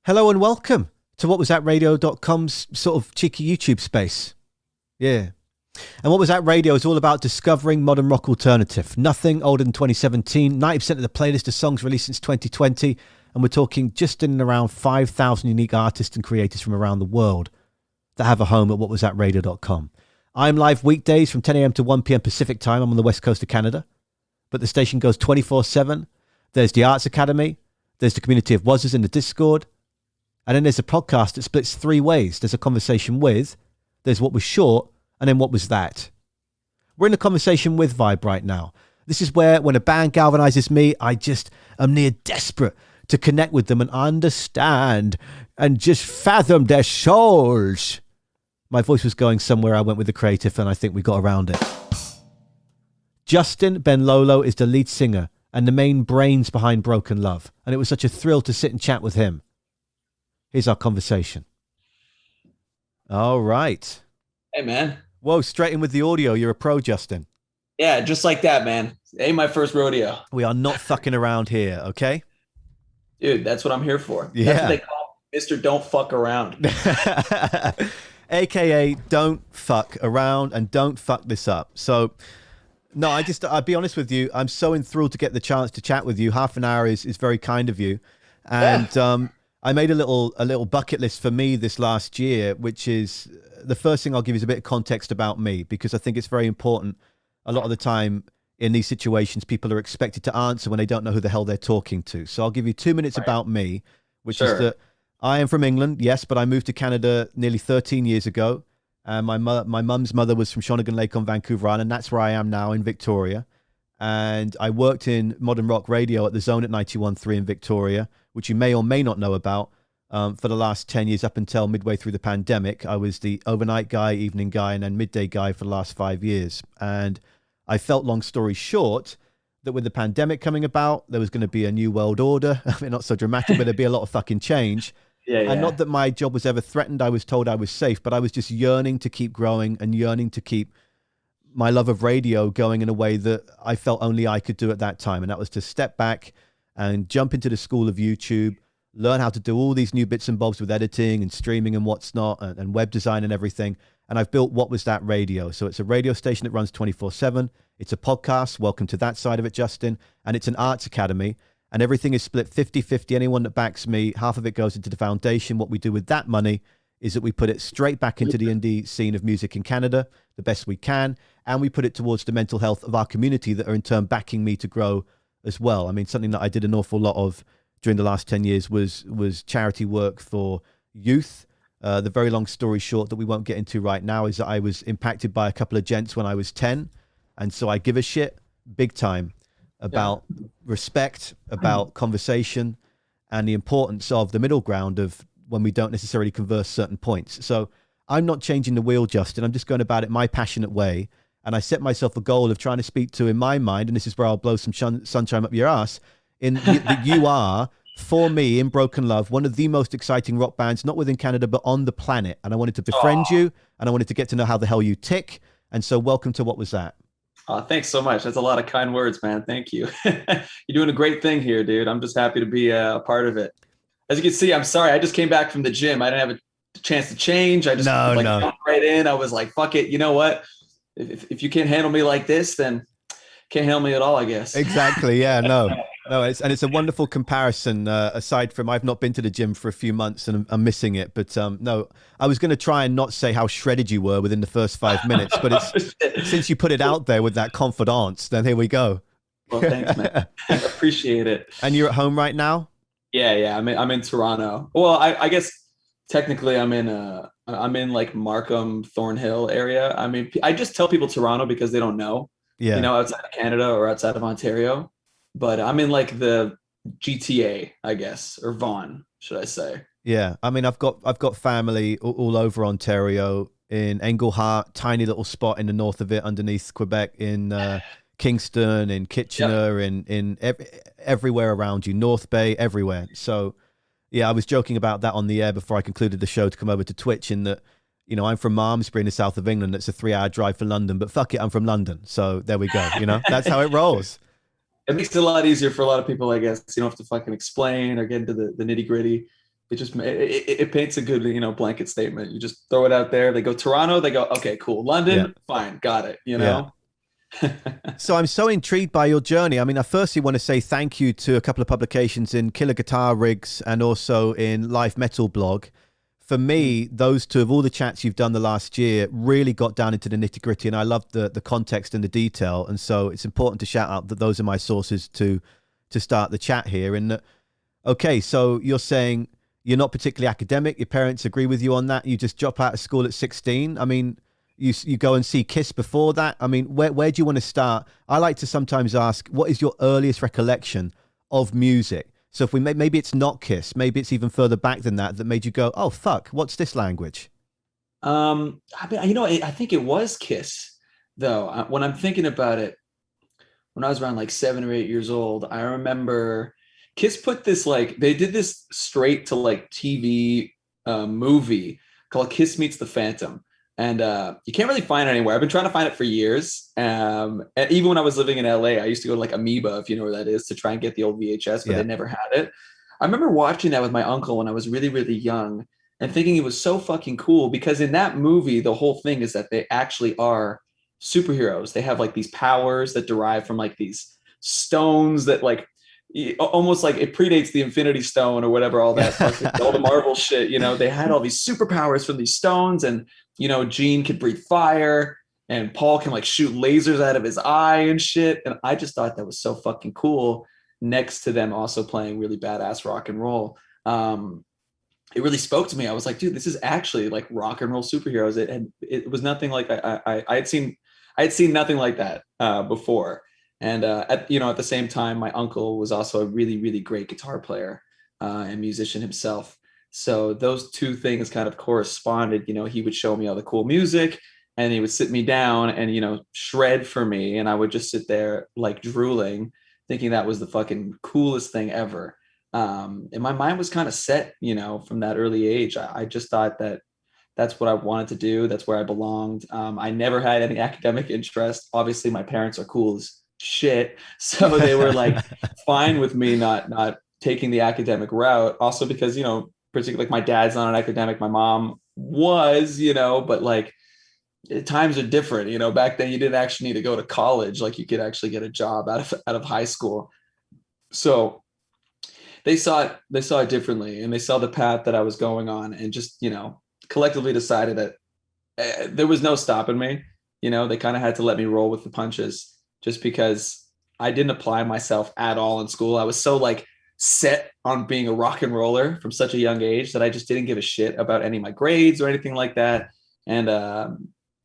Hello and welcome to whatwasthatradio.com's sort of cheeky YouTube space. Yeah. And What Was That Radio is all about discovering modern rock alternative. Nothing older than 2017. 90% of the playlist of songs released since 2020. And we're talking just in and around 5,000 unique artists and creators from around the world that have a home at whatwasthatradio.com. I'm live weekdays from 10 a.m. to 1 p.m. Pacific time. I'm on the west coast of Canada. But the station goes 24/7. There's the Arts Academy. There's the community of Wazzers in the Discord. And then there's a podcast that splits three ways. There's a conversation with, there's what was short, and then what was that. We're in the conversation with vibe right now. This is where, when a band galvanizes me, I just am near desperate to connect with them and understand and just fathom their souls. My voice was going somewhere. I went with the creative, and I think we got around it. Justin Benlolo is the lead singer and the main brains behind Broken Love. And it was such a thrill to sit and chat with him. Here's our conversation. All right. Hey, man. Whoa, straight in with the audio. You're a pro, Justin. Yeah, just like that, man. Ain't my first rodeo. We are not fucking around here, okay? Dude, that's what I'm here for. Yeah. That's what they call Mr. Don't Fuck Around. AKA don't fuck around and don't fuck this up. So, no, I'll be honest with you. I'm so enthralled to get the chance to chat with you. Half an hour is very kind of you. And, Yeah. I made a little bucket list for me this last year, which is the first thing I'll give you is a bit of context about me, because I think it's very important. A lot of the time in these situations, people are expected to answer when they don't know who the hell they're talking to. So I'll give you 2 minutes about me, which is that I am from England, yes, but I moved to Canada nearly 13 years ago. And my mum's mother was from Shawnigan Lake on Vancouver Island. That's where I am now in Victoria. And I worked in modern rock radio at the Zone at 91.3 in Victoria, which you may or may not know about, for the last 10 years up until midway through the pandemic. I was the overnight guy, evening guy, and then midday guy for the last 5 years. And I felt, long story short, that with the pandemic coming about, there was going to be a new world order. I mean, not so dramatic, but there'd be a lot of fucking change. Yeah. And not that my job was ever threatened. I was told I was safe, but I was just yearning to keep growing and yearning to keep my love of radio going in a way that I felt only I could do at that time. And that was to step back and jump into the school of YouTube, learn how to do all these new bits and bobs with editing and streaming and what's not, and web design and everything. And I've built What Was That Radio. So it's a radio station that runs 24/7. It's a podcast. Welcome to that side of it, Justin. And it's an arts academy. And everything is split 50-50. Anyone that backs me, half of it goes into the foundation. What we do with that money is that we put it straight back into the indie scene of music in Canada, the best we can. And we put it towards the mental health of our community that are in turn backing me to grow as well. I mean, something that I did an awful lot of during the last 10 years was charity work for youth. The very long story short that we won't get into right now is that I was impacted by a couple of gents when I was 10. And so I give a shit big time about respect, about conversation, and the importance of the middle ground of when we don't necessarily converse certain points. So I'm not changing the wheel, Justin. I'm just going about it my passionate way. And I set myself a goal of trying to speak to, in my mind, and this is where I'll blow some sunshine up your ass, that you are, for me, in Broken Love, one of the most exciting rock bands, not within Canada, but on the planet. And I wanted to befriend you, and I wanted to get to know how the hell you tick. And so welcome to What Was That? Oh, thanks so much. That's a lot of kind words, man. Thank you. You're doing a great thing here, dude. I'm just happy to be a part of it. As you can see, I'm sorry. I just came back from the gym. I didn't have a chance to change. I just jumped right in. I was like, fuck it. You know what? If you can't handle me like this, then can't handle me at all, I guess. Exactly. Yeah, no, it's a wonderful comparison. Aside from, I've not been to the gym for a few months and I'm missing it. But no, I was going to try and not say how shredded you were within the first 5 minutes. But it's since you put it out there with that confidence, then here we go. Well, thanks, man. I appreciate it. And you're at home right now? Yeah. I'm in Toronto. Well, I guess technically I'm in like Markham, Thornhill area. I mean, I just tell people Toronto because they don't know, outside of Canada or outside of Ontario, but I'm in like the GTA, I guess, or Vaughan, should I say. Yeah. I mean, I've got family all over Ontario, in Englehart, tiny little spot in the north of it underneath Quebec, in Kingston, in Kitchener, in everywhere around you, North Bay, everywhere. So yeah, I was joking about that on the air before I concluded the show to come over to Twitch, in that, I'm from Malmesbury in the south of England. It's a 3-hour drive for London, but fuck it, I'm from London. So there we go. That's how it rolls. It makes it a lot easier for a lot of people, I guess. You don't have to fucking explain or get into the nitty gritty. it paints a good, blanket statement. You just throw it out there. They go Toronto, they go, okay, cool. Yeah. London, fine, got it, Yeah. So I'm so intrigued by your journey. I mean, I firstly want to say thank you to a couple of publications in Killer Guitar Rigs and also in Live Metal Blog. For me, those two, of all the chats you've done the last year, really got down into the nitty gritty, and I loved the context and the detail. And so it's important to shout out that those are my sources to start the chat here. And okay, so you're saying you're not particularly academic. Your parents agree with you on that. You just drop out of school at 16. I mean, you go and see Kiss before that. I mean, where do you want to start? I like to sometimes ask, what is your earliest recollection of music? So if we maybe it's not Kiss, maybe it's even further back than that made you go, oh fuck, what's this language? I mean, I think it was Kiss though. When I'm thinking about it, when I was around like 7 or 8 years old, I remember Kiss put this, like, they did this straight to like TV movie called Kiss Meets the Phantom. And you can't really find it anywhere. I've been trying to find it for years. And even when I was living in LA, I used to go to like Amoeba, if you know where that is, to try and get the old VHS, but they never had it. I remember watching that with my uncle when I was really, really young and thinking it was so fucking cool, because in that movie, the whole thing is that they actually are superheroes. They have like these powers that derive from like these stones that, like, almost like it predates the Infinity Stone or whatever, all that all the Marvel shit. They had all these superpowers from these stones, and Gene could breathe fire, and Paul can like shoot lasers out of his eye and shit. And I just thought that was so fucking cool, next to them also playing really badass rock and roll. It really spoke to me. I was like, dude, this is actually like rock and roll superheroes. It was nothing like I had seen nothing like that before. And at the same time, my uncle was also a really, really great guitar player and musician himself. So those two things kind of corresponded. He would show me all the cool music, and he would sit me down and, shred for me. And I would just sit there like drooling, thinking that was the fucking coolest thing ever. And my mind was kind of set, from that early age. I just thought that that's what I wanted to do. That's where I belonged. I never had any academic interest. Obviously, my parents are cool as shit, so they were like fine with me not taking the academic route. Also because, particularly like my dad's not an academic, my mom was, but like times are different. Back then you didn't actually need to go to college. Like you could actually get a job out of high school. So they saw it differently, and they saw the path that I was going on, and just, collectively decided that there was no stopping me. They kind of had to let me roll with the punches, just because I didn't apply myself at all in school. I was so like set on being a rock and roller from such a young age that I just didn't give a shit about any of my grades or anything like that. And,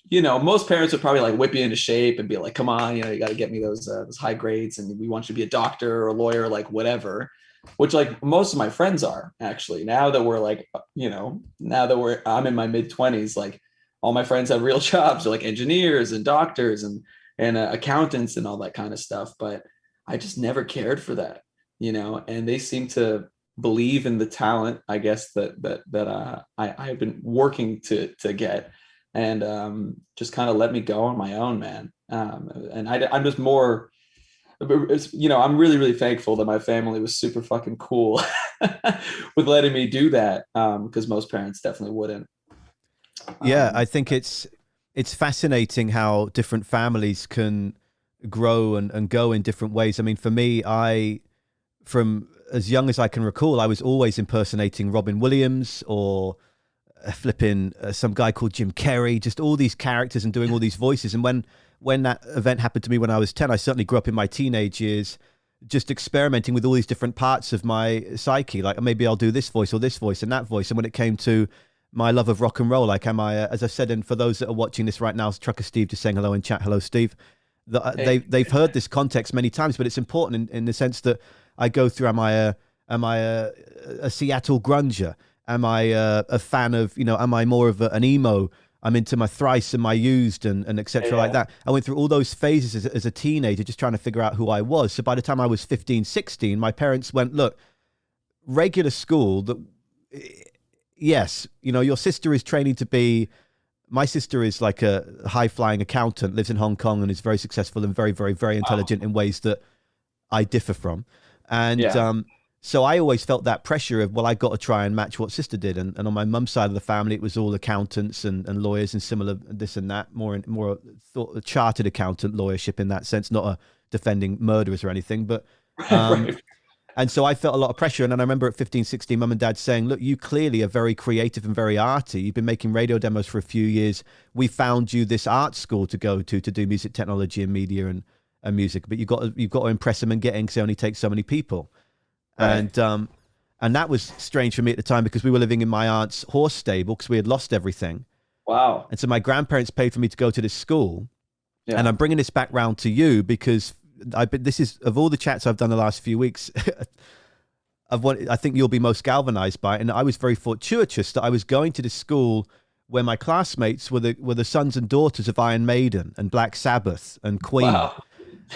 most parents would probably like whip you into shape and be like, come on, you got to get me those high grades, and we want you to be a doctor or a lawyer, like whatever, which like most of my friends are actually, now that we're like, I'm in my mid-20s, like all my friends have real jobs. They're like engineers and doctors and accountants and all that kind of stuff. But I just never cared for that, and they seem to believe in the talent, I guess, that I've been working to get, and just kind of let me go on my own, man. And I'm just more, I'm really, really thankful that my family was super fucking cool with letting me do that, because most parents definitely wouldn't. Yeah, I think it's fascinating how different families can grow and go in different ways. I mean, for me, from as young as I can recall, I was always impersonating Robin Williams or flipping some guy called Jim Carrey, just all these characters and doing all these voices. And when that event happened to me when I was 10, I certainly grew up in my teenage years just experimenting with all these different parts of my psyche. Like maybe I'll do this voice or this voice and that voice. And when it came to my love of rock and roll, like as I said, and for those that are watching this right now, Trucker Steve just saying hello in chat. Hello, Steve. They've heard this context many times, but it's important in the sense that I go through, am I a Seattle grunger? Am I a fan of, am I more of an emo? I'm into my Thrice and my Used and et cetera, like that. I went through all those phases as a teenager, just trying to figure out who I was. So by the time I was 15, 16, my parents went, look, regular school, yes, your sister is training to be, my sister is like a high-flying accountant, lives in Hong Kong and is very successful and very, very, very intelligent in ways that I differ from. And So I always felt that pressure of, well, I got to try and match what sister did. And on my mum's side of the family, it was all accountants and lawyers and similar this and that, more thought chartered accountant lawyership in that sense, not a defending murderers or anything. But Right. and so I felt a lot of pressure. And then I remember at 15, 16, mum and dad saying, look, you clearly are very creative and very arty. You've been making radio demos for a few years. We found you this art school to go to do music technology and media and music, but you've got to impress them and get in because it only takes so many people. Right. And that was strange for me at the time because we were living in my aunt's horse stable because we had lost everything. Wow. And so my grandparents paid for me to go to this school. Yeah. And I'm bringing this back round to you because this is, of all the chats I've done the last few weeks, I think you'll be most galvanized by it. And I was very fortuitous that I was going to this school where my classmates were the sons and daughters of Iron Maiden and Black Sabbath and Queen. Wow.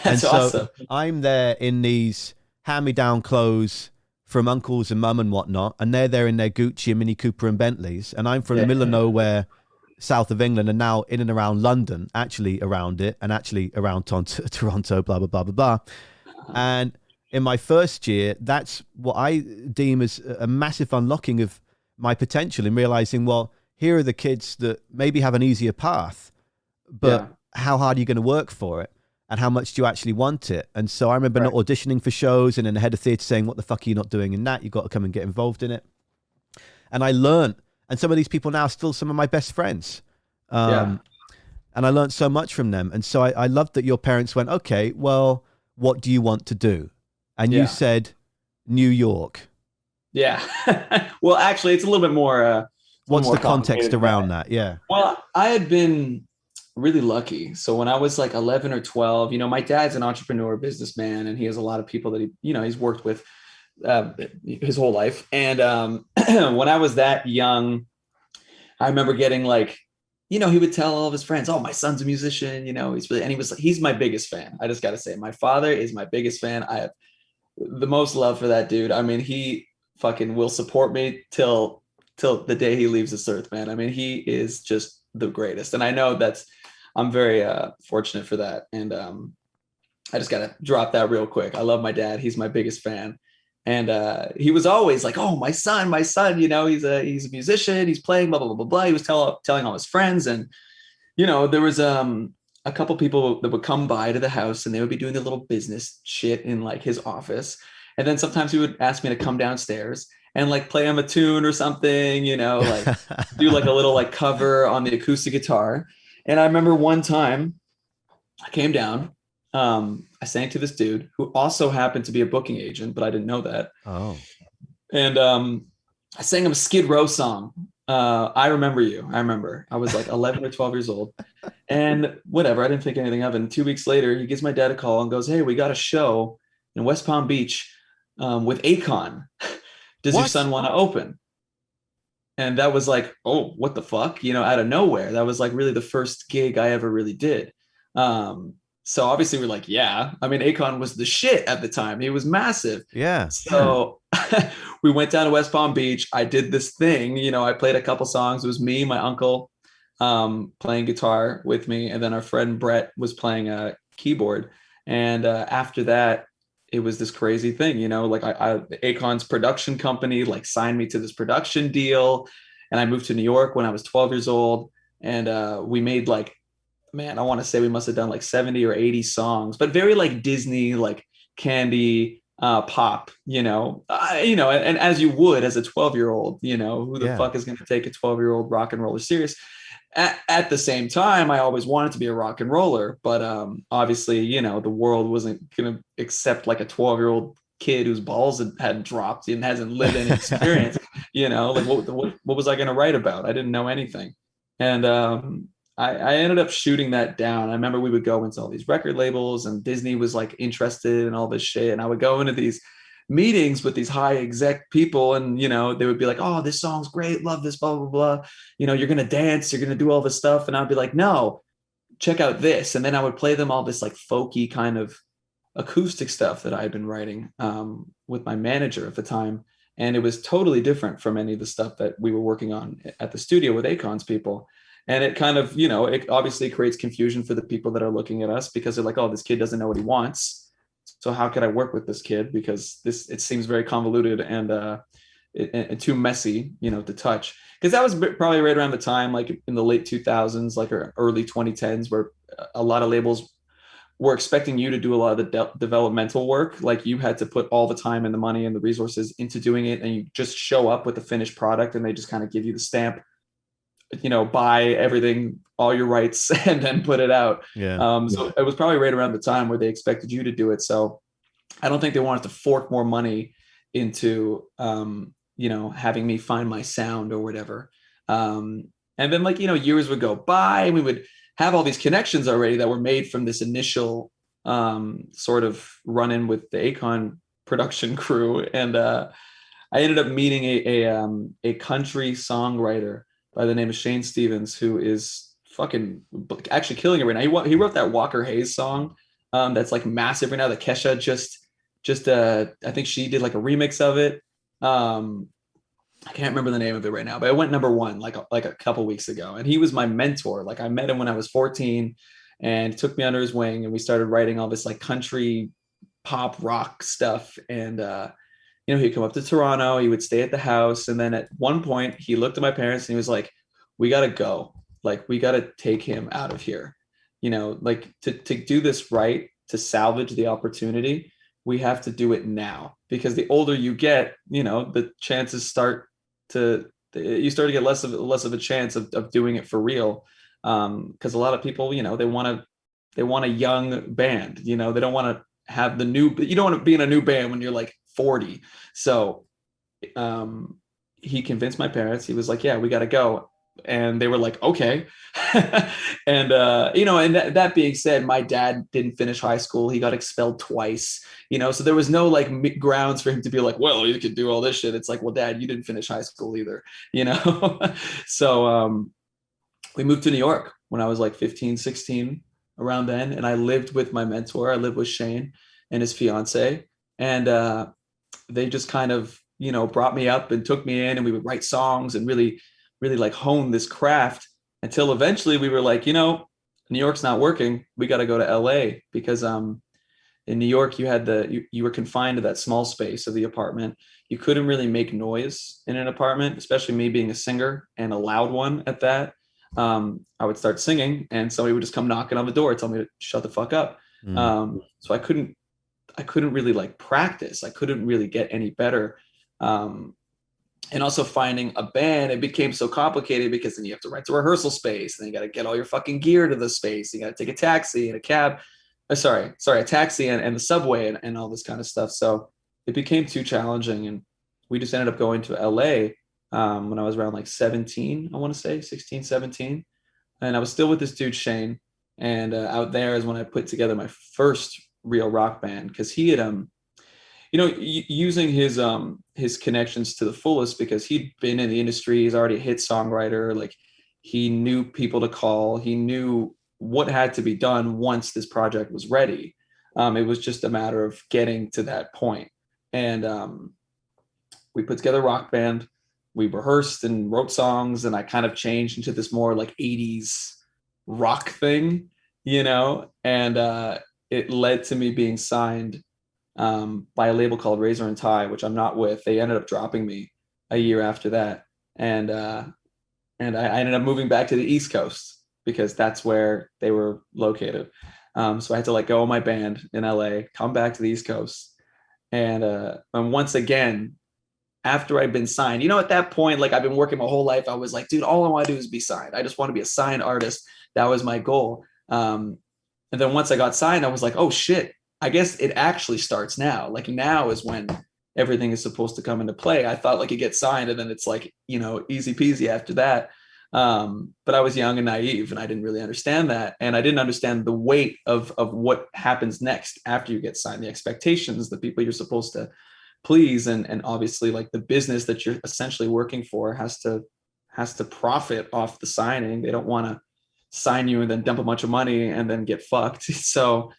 And That's so awesome. I'm there in these hand-me-down clothes from uncles and mum and whatnot, and they're there in their Gucci and Mini Cooper and Bentleys, and I'm from the middle of nowhere, south of England, and now in and around London, actually around it, and actually around Toronto, blah, blah, blah, blah, blah. And in my first year, that's what I deem as a massive unlocking of my potential in realizing, well, here are the kids that maybe have an easier path, but how hard are you going to work for it? And how much do you actually want it? And so I remember not auditioning for shows and then the head of theatre saying, what the fuck are you not doing in that? You've got to come and get involved in it. And I learned, and some of these people now are still some of my best friends. And I learned so much from them. And so I loved that your parents went, okay, well, what do you want to do? And you said, New York. Yeah. Well, actually, it's a little bit more. What's the context around that? Yeah. Well, I had been really lucky. So when I was like 11 or 12, my dad's an entrepreneur, businessman, and he has a lot of people that he's worked with his whole life. And when I was that young, I remember getting like, he would tell all of his friends, oh, my son's a musician, he's my biggest fan. I just got to say, my father is my biggest fan. I have the most love for that dude. I mean, he fucking will support me till the day he leaves this earth, man. I mean, he is just the greatest. And I know I'm very fortunate for that. And I just got to drop that real quick. I love my dad. He's my biggest fan. And he was always like, oh, my son, he's a musician. He's playing, blah, blah, blah, blah, blah. He was telling all his friends. And, there was a couple people that would come by to the house and they would be doing their little business shit in like his office. And then sometimes he would ask me to come downstairs and like play him a tune or something, like do like a little like cover on the acoustic guitar. And I remember one time I came down, I sang to this dude who also happened to be a booking agent, but I didn't know that. Oh. And I sang him a Skid Row song. I Remember You. I remember I was like 11 or 12 years old and whatever. I didn't think anything of it. And 2 weeks later, he gives my dad a call and goes, hey, we got a show in West Palm Beach with Akon. Does your son want to open? And that was like, oh, what the fuck? Out of nowhere. That was like really the first gig I ever really did. So obviously we're like, yeah. I mean, Akon was the shit at the time. He was massive. Yeah. So we went down to West Palm Beach. I did this thing, I played a couple songs. It was me, my uncle, playing guitar with me. And then our friend Brett was playing a keyboard. And after that, it was this crazy thing, like Akon's production company, like signed me to this production deal. And I moved to New York when I was 12 years old. And we made like, man, I want to say we must've done like 70 or 80 songs, but very like Disney, like candy, pop, and as you would as a 12-year-old, who the fuck is going to take a 12-year-old rock and roller serious? At the same time, I always wanted to be a rock and roller, but obviously, the world wasn't going to accept like a 12-year-old kid whose balls had dropped and hasn't lived any experience. Like what was I going to write about? I didn't know anything, and I ended up shooting that down. I remember we would go into all these record labels, and Disney was like interested in all this shit, and I would go into these meetings with these high exec people, and they would be like, oh, this song's great, love this, blah blah blah, you're gonna dance, you're gonna do all this stuff, and I'd be like, no, check out this. And then I would play them all this like folky kind of acoustic stuff that I had been writing with my manager at the time, and it was totally different from any of the stuff that we were working on at the studio with Akon's people. And it kind of, it obviously creates confusion for the people that are looking at us because they're like, oh, this kid doesn't know what he wants. So how could I work with this kid? Because it seems very convoluted and too messy, to touch. Because that was probably right around the time, like in the late 2000s, like or early 2010s, where a lot of labels were expecting you to do a lot of the developmental work. Like you had to put all the time and the money and the resources into doing it, and you just show up with the finished product, and they just kind of give you the stamp, buy everything, all your rights, and then put it out. Yeah. So it was probably right around the time where they expected you to do it. So I don't think they wanted to fork more money into, having me find my sound or whatever. And then years would go by and we would have all these connections already that were made from this initial sort of run in with the Akon production crew. And I ended up meeting a country songwriter by the name of Shane Stevens, who is fucking actually killing it right now. He wrote that Walker Hayes song that's like massive right now. That Kesha just I think she did like a remix of it. I can't remember the name of it right now, but it went number one like a couple weeks ago. And he was my mentor. Like I met him when I was 14 and took me under his wing, and we started writing all this like country pop rock stuff. And he'd come up to Toronto, he would stay at the house. And then at one point he looked at my parents and he was like, we got to go. Like, we got to take him out of here. Like to do this right, to salvage the opportunity, we have to do it now, because the older you get, the chances you start to get less of a chance of doing it for real. Because a lot of people, they want a young band, they don't want to have you don't want to be in a new band when you're like 40. So he convinced my parents. He was like, yeah, we got to go. And they were like, okay. And and that being said, my dad didn't finish high school. He got expelled twice, so there was no like grounds for him to be like, well, you could do all this shit. It's like, well, Dad, you didn't finish high school either. So we moved to New York when I was like 15, 16, around then. And I lived with my mentor. I lived with Shane and his fiance. And they just kind of, brought me up and took me in, and we would write songs and really like hone this craft, until eventually we were like, New York's not working. We got to go to LA, because in New York you had you were confined to that small space of the apartment. You couldn't really make noise in an apartment, especially me being a singer, and a loud one at that. I would start singing and somebody would just come knocking on the door, tell me to shut the fuck up. So I couldn't really like practice. I couldn't really get any better. And also finding a band, it became so complicated, because then you have to rent a rehearsal space, and then you got to get all your fucking gear to the space. You got to take a taxi and a cab, a taxi and the subway and all this kind of stuff. So it became too challenging, and we just ended up going to LA when I was around like 17, I want to say 16, 17. And I was still with this dude, Shane. And out there is when I put together my first real rock band, because he had, using his connections to the fullest, because he'd been in the industry, he's already a hit songwriter. Like, he knew people to call. He knew what had to be done once this project was ready. It was just a matter of getting to that point. And we put together a rock band. We rehearsed and wrote songs, and I kind of changed into this more like 80s rock thing, and it led to me being signed by a label called Razor and Tie, which I'm not with. They ended up dropping me a year after that. And I ended up moving back to the East Coast, because that's where they were located. So I had to let go of my band in LA, come back to the East Coast. And once again, after I'd been signed, at that point, like, I've been working my whole life. I was like, dude, all I want to do is be signed. I just want to be a signed artist. That was my goal. And then once I got signed, I was like, oh shit, I guess it actually starts now. Like, now is when everything is supposed to come into play. I thought like you get signed and then it's like, easy peasy after that. But I was young and naive, and I didn't really understand that. And I didn't understand the weight of what happens next after you get signed, the expectations, the people you're supposed to please. And obviously, like, the business that you're essentially working for has to profit off the signing. They don't want to sign you and then dump a bunch of money and then get fucked. So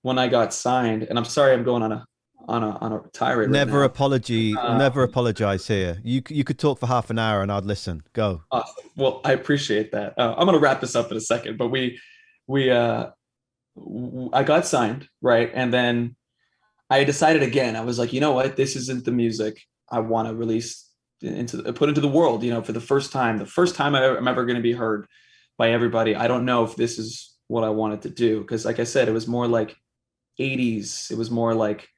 when I got signed, and I'm sorry, I'm going on a tirade. Never right apology. Never apologize here. You could talk for half an hour and I'd listen. Go. Well, I appreciate that. I'm going to wrap this up in a second, but I got signed, right? And then I decided again, I was like, you know what, this isn't the music I want to release put into the world, for the first time I'm ever going to be heard by everybody. I don't know if this is what I wanted to do. Because like I said, it was more like 80s. It was more like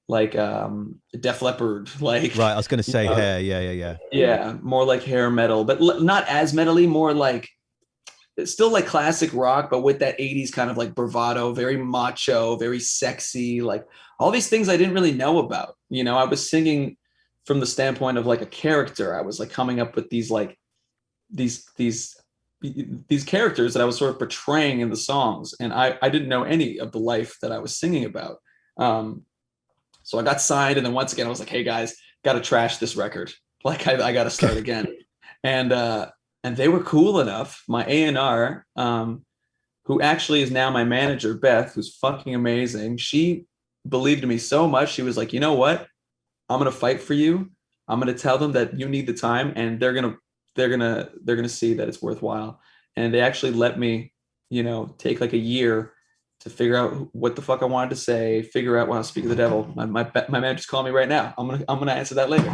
Def Leppard, like, Right. I was going to say hair. Yeah. Yeah. Yeah. yeah, more like hair metal, but not as metally, more like it's still like classic rock, but with that 80s kind of like bravado, very macho, very sexy, like all these things I didn't really know about. I was singing from the standpoint of like a character. I was like coming up with these like these these characters that I was sort of portraying in the songs. And I didn't know any of the life that I was singing about. So I got signed. And then once again, I was like, hey guys, got to trash this record. Like I got to start again. And they were cool enough. My A&R, who actually is now my manager, Beth, who's fucking amazing. She believed in me so much. She was like, you know what? I'm going to fight for you. I'm going to tell them that you need the time, and they're going to see that it's worthwhile. And they actually let me, take like a year to figure out what the fuck I wanted to say, figure out how to speak of the devil. My manager's calling me right now. I'm going to answer that later.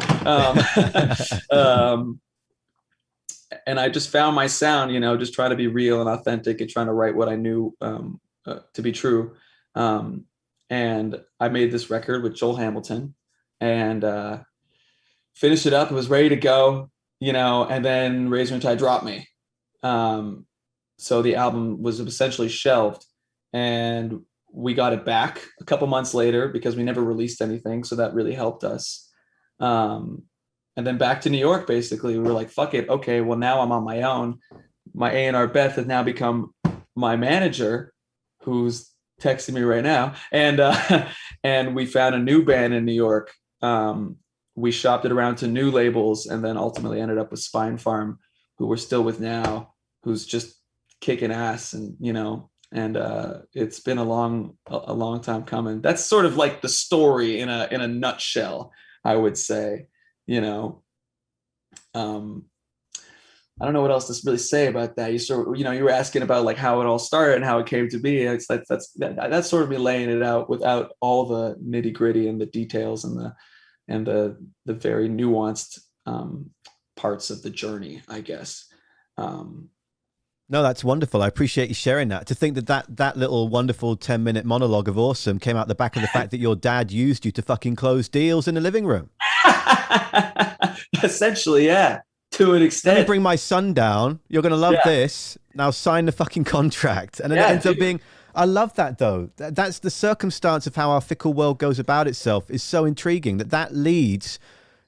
And I just found my sound, just trying to be real and authentic and trying to write what I knew to be true. And I made this record with Joel Hamilton and finished it up. It was ready to go, and then Razor and Tie dropped me. So the album was essentially shelved, and we got it back a couple months later because we never released anything. So that really helped us. And then back to New York, basically. We were like, fuck it. Okay, well, now I'm on my own. My A&R Beth has now become my manager, who's texting me right now. And we found a new band in New York. We shopped it around to new labels and then ultimately ended up with Spine Farm, who we're still with now, who's just kicking ass. And, it's been a long time coming. That's sort of like the story in a nutshell, I would say. I don't know what else to really say about that. You were asking about like how it all started and how it came to be. It's that's sort of me laying it out without all the nitty gritty and the details and the very nuanced parts of the journey, I guess. No, that's wonderful. I appreciate you sharing that. To think that little wonderful 10-minute monologue of awesome came out the back of the fact that your dad used you to fucking close deals in the living room. Essentially, yeah, to an extent. Let me bring my son down. You're going to love this. Now sign the fucking contract. And then it ends up being, I love that though. That's the circumstance of how our fickle world goes about itself is so intriguing that leads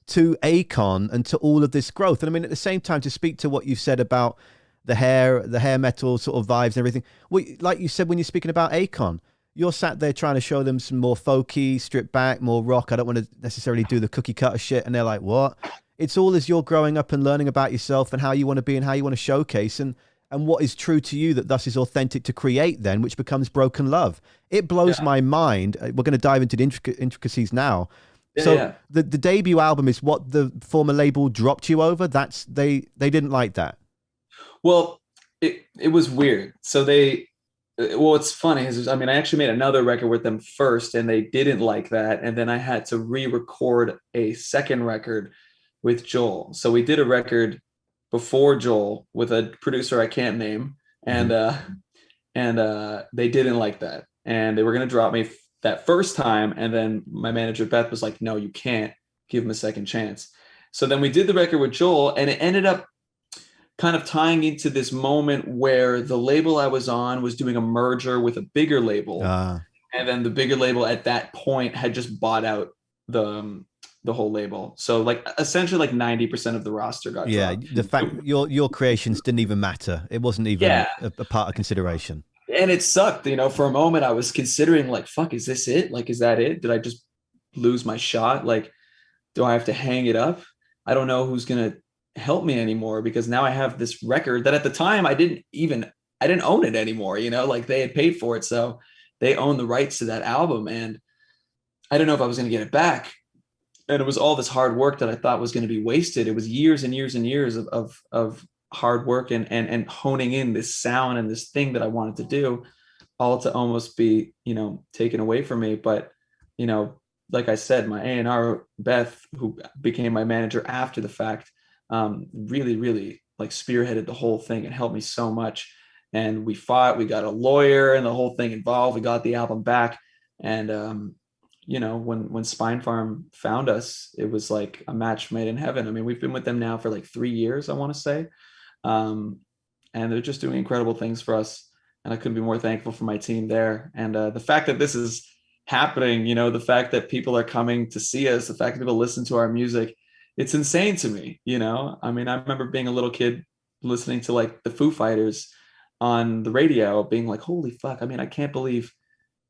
to Akon and to all of this growth. And I mean, at the same time, to speak to what you said about the hair metal sort of vibes and everything. Well, like you said, when you're speaking about Akon, you're sat there trying to show them some more folky, stripped back, more rock. I don't want to necessarily do the cookie cutter shit. And they're like, what? It's all as you're growing up and learning about yourself and how you want to be and how you want to showcase and what is true to you that thus is authentic to create then, which becomes Broken Love. It blows my mind. We're going to dive into the intricacies now. The debut album is what the former label dropped you over. They didn't like that. Well, it was weird. So what's funny is, I actually made another record with them first and they didn't like that. And then I had to re-record a second record with Joel. So we did a record before Joel with a producer I can't name. And they didn't like that. And they were going to drop me that first time. And then my manager, Beth, was like, no, you can't give him a second chance. So then we did the record with Joel and it ended up kind of tying into this moment where the label I was on was doing a merger with a bigger label. And then the bigger label at that point had just bought out the whole label. So like essentially like 90% of the roster got dropped. The fact your creations didn't even matter. It wasn't even a part of consideration. And it sucked, for a moment I was considering like, fuck, is this it? Like, is that it? Did I just lose my shot? Like, do I have to hang it up? I don't know who's going to help me anymore because now I have this record that at the time I didn't own it anymore, like they had paid for it. So they own the rights to that album. And I don't know if I was going to get it back. And it was all this hard work that I thought was going to be wasted. It was years and years and years of hard work and honing in this sound and this thing that I wanted to do, all to almost be, taken away from me. But, like I said, my A&R Beth, who became my manager after the fact, really, really like spearheaded the whole thing and helped me so much. And we fought, we got a lawyer and the whole thing involved. We got the album back. And, you know, when Spine Farm found us, it was like a match made in heaven. I mean, we've been with them now for like 3 years, I want to say. Um, and they're just doing incredible things for us. And I couldn't be more thankful for my team there. And the fact that this is happening, you know, the fact that people are coming to see us, the fact that people listen to our music, it's insane to me, you know. I mean, I remember being a little kid listening to like the Foo Fighters on the radio, being like, holy fuck, I mean, I can't believe,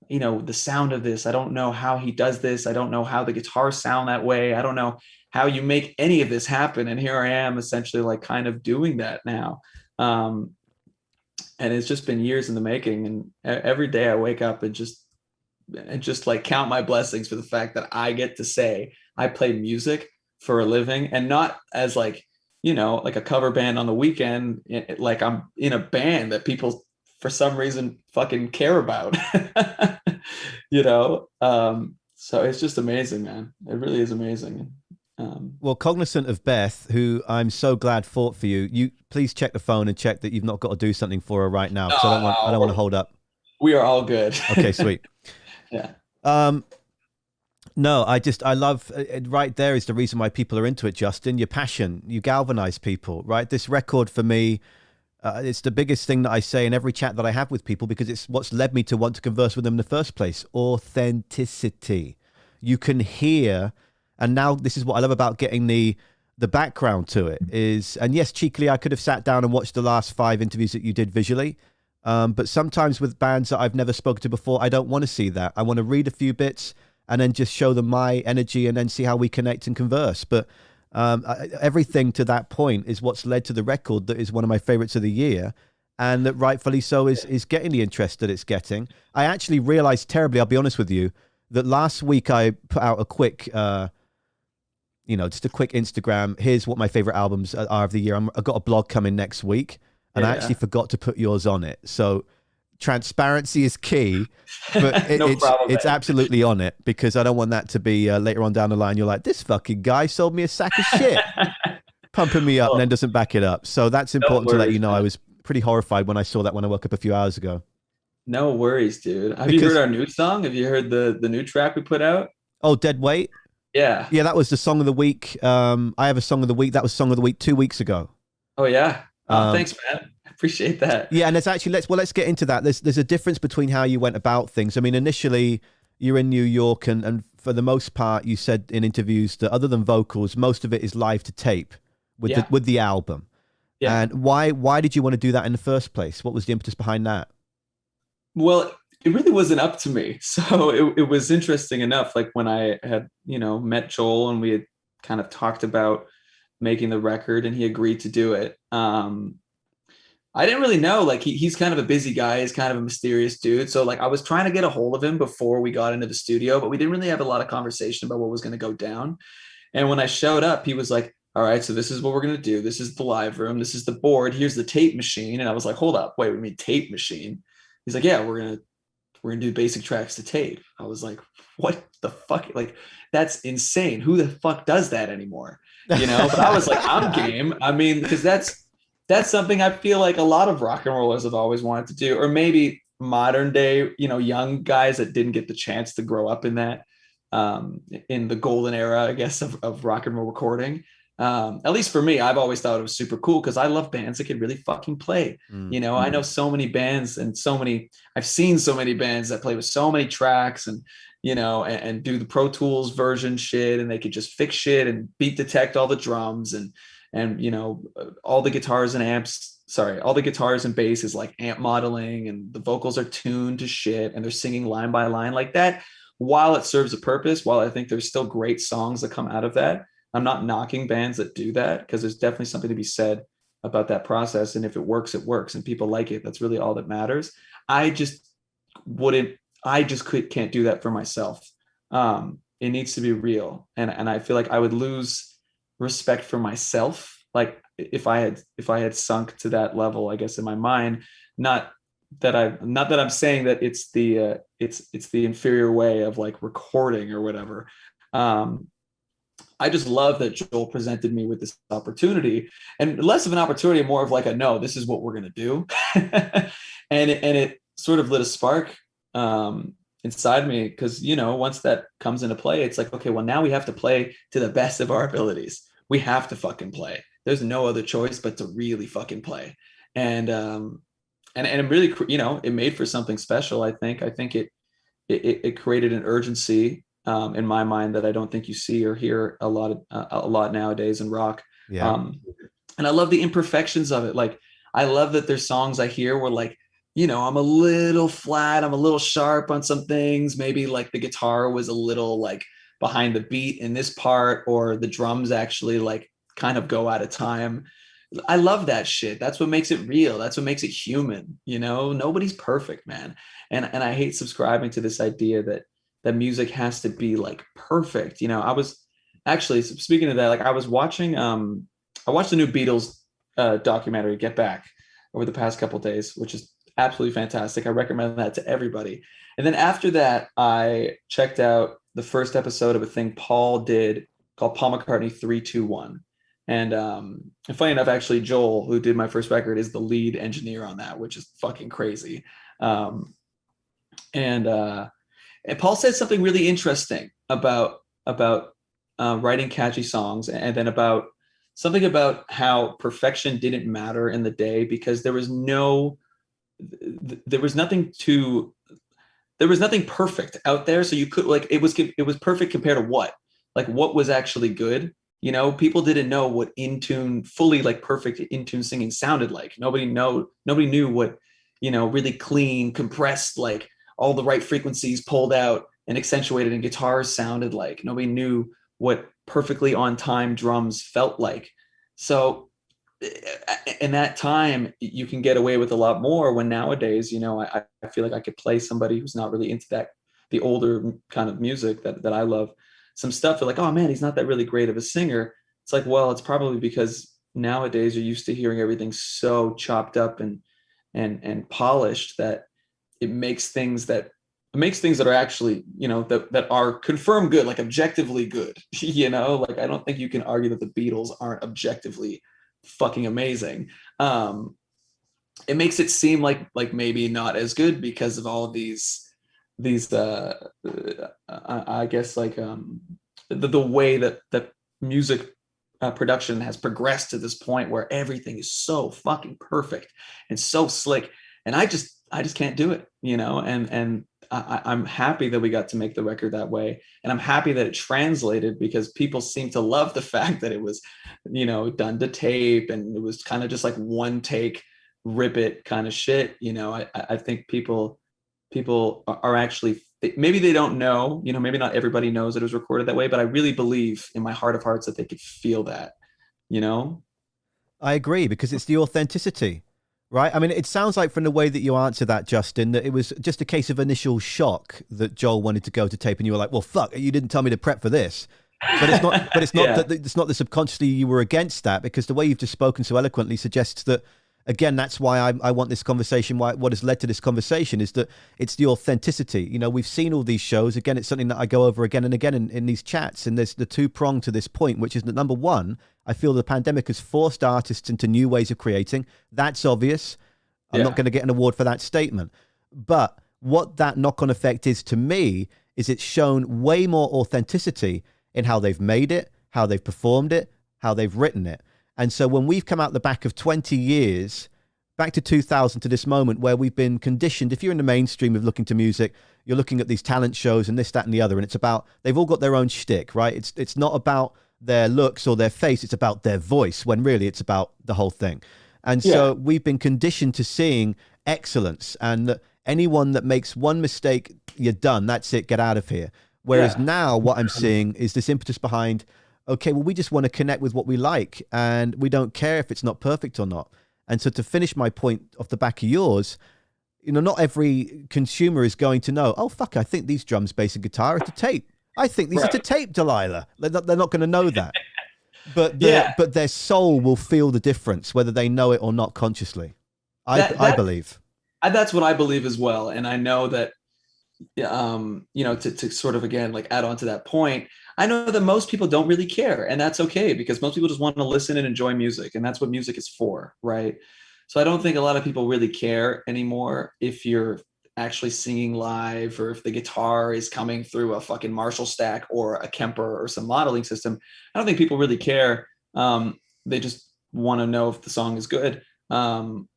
you know, the sound of this. I don't know how he does this. I don't know how the guitars sound that way. I don't know how you make any of this happen. And here I am essentially like kind of doing that now. And it's just been years in the making. And every day I wake up and just like count my blessings for the fact that I get to say I play music for a living, and not as like, you know, like a cover band on the weekend. Like I'm in a band that people for some reason fucking care about, you know? So it's just amazing, man. It really is amazing. Well, cognizant of Beth, who I'm so glad fought for you, you please check the phone and check that you've not got to do something for her right now, because I don't want to hold up. We are all good. Okay, sweet. Yeah. No, I love right there is the reason why people are into it, Justin. Your passion, you galvanize people, right? This record for me, it's the biggest thing that I say in every chat that I have with people, because it's what's led me to want to converse with them in the first place. Authenticity. You can hear, and now this is what I love about getting the background to it is, and yes, cheekily, I could have sat down and watched the last 5 interviews that you did visually. But sometimes with bands that I've never spoken to before, I don't want to see that. I want to read a few bits and then just show them my energy and then see how we connect and converse. But everything to that point is what's led to the record that is one of my favorites of the year, and that rightfully so is getting the interest that it's getting. I actually realized terribly, I'll be honest with you, that last week I put out a quick, just a quick Instagram. Here's what my favorite albums are of the year. I've got a blog coming next week, and I actually forgot to put yours on it. So transparency is key, but it's absolutely on it, because I don't want that to be later on down the line. You're like, this fucking guy sold me a sack of shit, pumping me up and then doesn't back it up. So that's important to let you know. Man. I was pretty horrified when I saw that when I woke up a few hours ago. No worries, dude. Have you heard our new song? Have you heard the new track we put out? Oh, Dead Weight? Yeah. Yeah, that was the song of the week. I have a song of the week. That was song of the week 2 weeks ago. Oh, yeah. Oh, thanks, man. Appreciate that. Yeah, and there's actually let's get into that. There's a difference between how you went about things. I mean, initially you're in New York, and for the most part, you said in interviews that other than vocals, most of it is live to tape with the album. Yeah. And why did you want to do that in the first place? What was the impetus behind that? Well, it really wasn't up to me. So it was interesting enough. Like when I had, met Joel and we had kind of talked about making the record, and he agreed to do it. I didn't really know, like he's kind of a busy guy. He's kind of a mysterious dude. So like I was trying to get a hold of him before we got into the studio, but we didn't really have a lot of conversation about what was going to go down. And when I showed up, he was like, all right, so this is what we're going to do. This is the live room. This is the board. Here's the tape machine. And I was like, hold up, wait, we mean tape machine? He's like, yeah, we're going to do basic tracks to tape. I was like, what the fuck? Like, that's insane. Who the fuck does that anymore? But I was like, I'm game. I mean, because that's something I feel like a lot of rock and rollers have always wanted to do, or maybe modern day, young guys that didn't get the chance to grow up in that, in the golden era, I guess, of rock and roll recording. At least for me, I've always thought it was super cool because I love bands that can really fucking play. I know so many bands and I've seen so many bands that play with so many tracks and, and do the Pro Tools version shit, and they could just fix shit and beat detect all the drums and all the guitars and all the guitars and bass is like amp modeling, and the vocals are tuned to shit, and they're singing line by line like that. While it serves a purpose, while I think there's still great songs that come out of that, I'm not knocking bands that do that, because there's definitely something to be said about that process. And if it works, and people like it. That's really all that matters. I just can't do that for myself. It needs to be real. And I feel like I would lose respect for myself, like if I had sunk to that level, I guess, in my mind, not not that I'm saying that it's the inferior way of like recording or whatever. Um, I just love that Joel presented me with this opportunity, and less of an opportunity, more of like a no, this is what we're gonna do, and it sort of lit a spark inside me, because once that comes into play, it's like, okay, well, now we have to play to the best of our abilities. We have to fucking play. There's no other choice but to really fucking play, and it really, it made for something special. I think it created an urgency in my mind that I don't think you see or hear a lot nowadays in rock. Yeah. And I love the imperfections of it. Like, I love that there's songs I hear where, like, I'm a little flat, I'm a little sharp on some things. Maybe like the guitar was a little like behind the beat in this part, or the drums actually like kind of go out of time. I love that shit. That's what makes it real. That's what makes it human. Nobody's perfect, man. And I hate subscribing to this idea that music has to be like perfect. I was actually, speaking of that, like, I was watching I watched the new Beatles documentary, Get Back, over the past couple of days, which is absolutely fantastic. I recommend that to everybody. And then after that, I checked out the first episode of a thing Paul did called Paul McCartney 3-2-1. And funny enough, actually, Joel, who did my first record, is the lead engineer on that, which is fucking crazy. And Paul said something really interesting about writing catchy songs, and then about something about how perfection didn't matter in the day, because there was nothing perfect out there. So you could, like, it was perfect compared to what? Like, what was actually good? People didn't know what in tune, fully like perfect in tune singing sounded like. Nobody knew what, really clean, compressed, like all the right frequencies pulled out and accentuated in guitars sounded like. Nobody knew what perfectly on time drums felt like. So in that time, you can get away with a lot more, when nowadays, I feel like I could play somebody who's not really into the older kind of music that I love, some stuff. They're like, oh man, he's not that really great of a singer. It's like, well, it's probably because nowadays you're used to hearing everything so chopped up and polished, that it makes things that are actually, that are confirmed good, like objectively good. Like, I don't think you can argue that the Beatles aren't objectively fucking amazing. It makes it seem like maybe not as good because of all of these I guess, like, the way that music production has progressed to this point where everything is so fucking perfect and so slick, and I just can't do it, and I'm happy that we got to make the record that way, and I'm happy that it translated, because people seem to love the fact that it was, done to tape, and it was kind of just like one take, rip it kind of shit. I think people are actually, maybe they don't know, maybe not everybody knows that it was recorded that way, but I really believe in my heart of hearts that they could feel that. I agree, because it's the authenticity, right? I mean, it sounds like, from the way that you answer that, Justin, that it was just a case of initial shock that Joel wanted to go to tape, and you were like, well, fuck, you didn't tell me to prep for this. But it's not. But it's not Yeah. that. It's not that subconsciously you were against that, because the way you've just spoken so eloquently suggests that. Again, that's why I want this conversation. What has led to this conversation is that it's the authenticity. We've seen all these shows. Again, it's something that I go over again and again in these chats. And there's the two prong to this point, which is that, number one, I feel the pandemic has forced artists into new ways of creating. That's obvious. I'm not going to get an award for that statement. But what that knock-on effect is to me is it's shown way more authenticity in how they've made it, how they've performed it, how they've written it. And so when we've come out the back of 20 years, back to 2000, to this moment where we've been conditioned, if you're in the mainstream of looking to music, you're looking at these talent shows and this, that, and the other, and it's about, they've all got their own shtick, right? It's not about their looks or their face, it's about their voice, when really it's about the whole thing. And so we've been conditioned to seeing excellence, and anyone that makes one mistake, you're done, that's it, get out of here. Whereas now what I'm seeing is this impetus behind, okay, well, we just want to connect with what we like, and we don't care if it's not perfect or not. And so, to finish my point off the back of yours, not every consumer is going to know, oh, fuck, I think these drums, bass, and guitar are to tape. I think these are to tape, Delilah. They're not going to know that. But their soul will feel the difference, whether they know it or not consciously. I believe. That's what I believe as well. And I know that, to sort of, again, like add on to that point, I know that most people don't really care, and that's okay, because most people just want to listen and enjoy music, and that's what music is for, right? So I don't think a lot of people really care anymore if you're actually singing live, or if the guitar is coming through a fucking Marshall stack or a Kemper or some modeling system. I don't think people really care. They just want to know if the song is good. But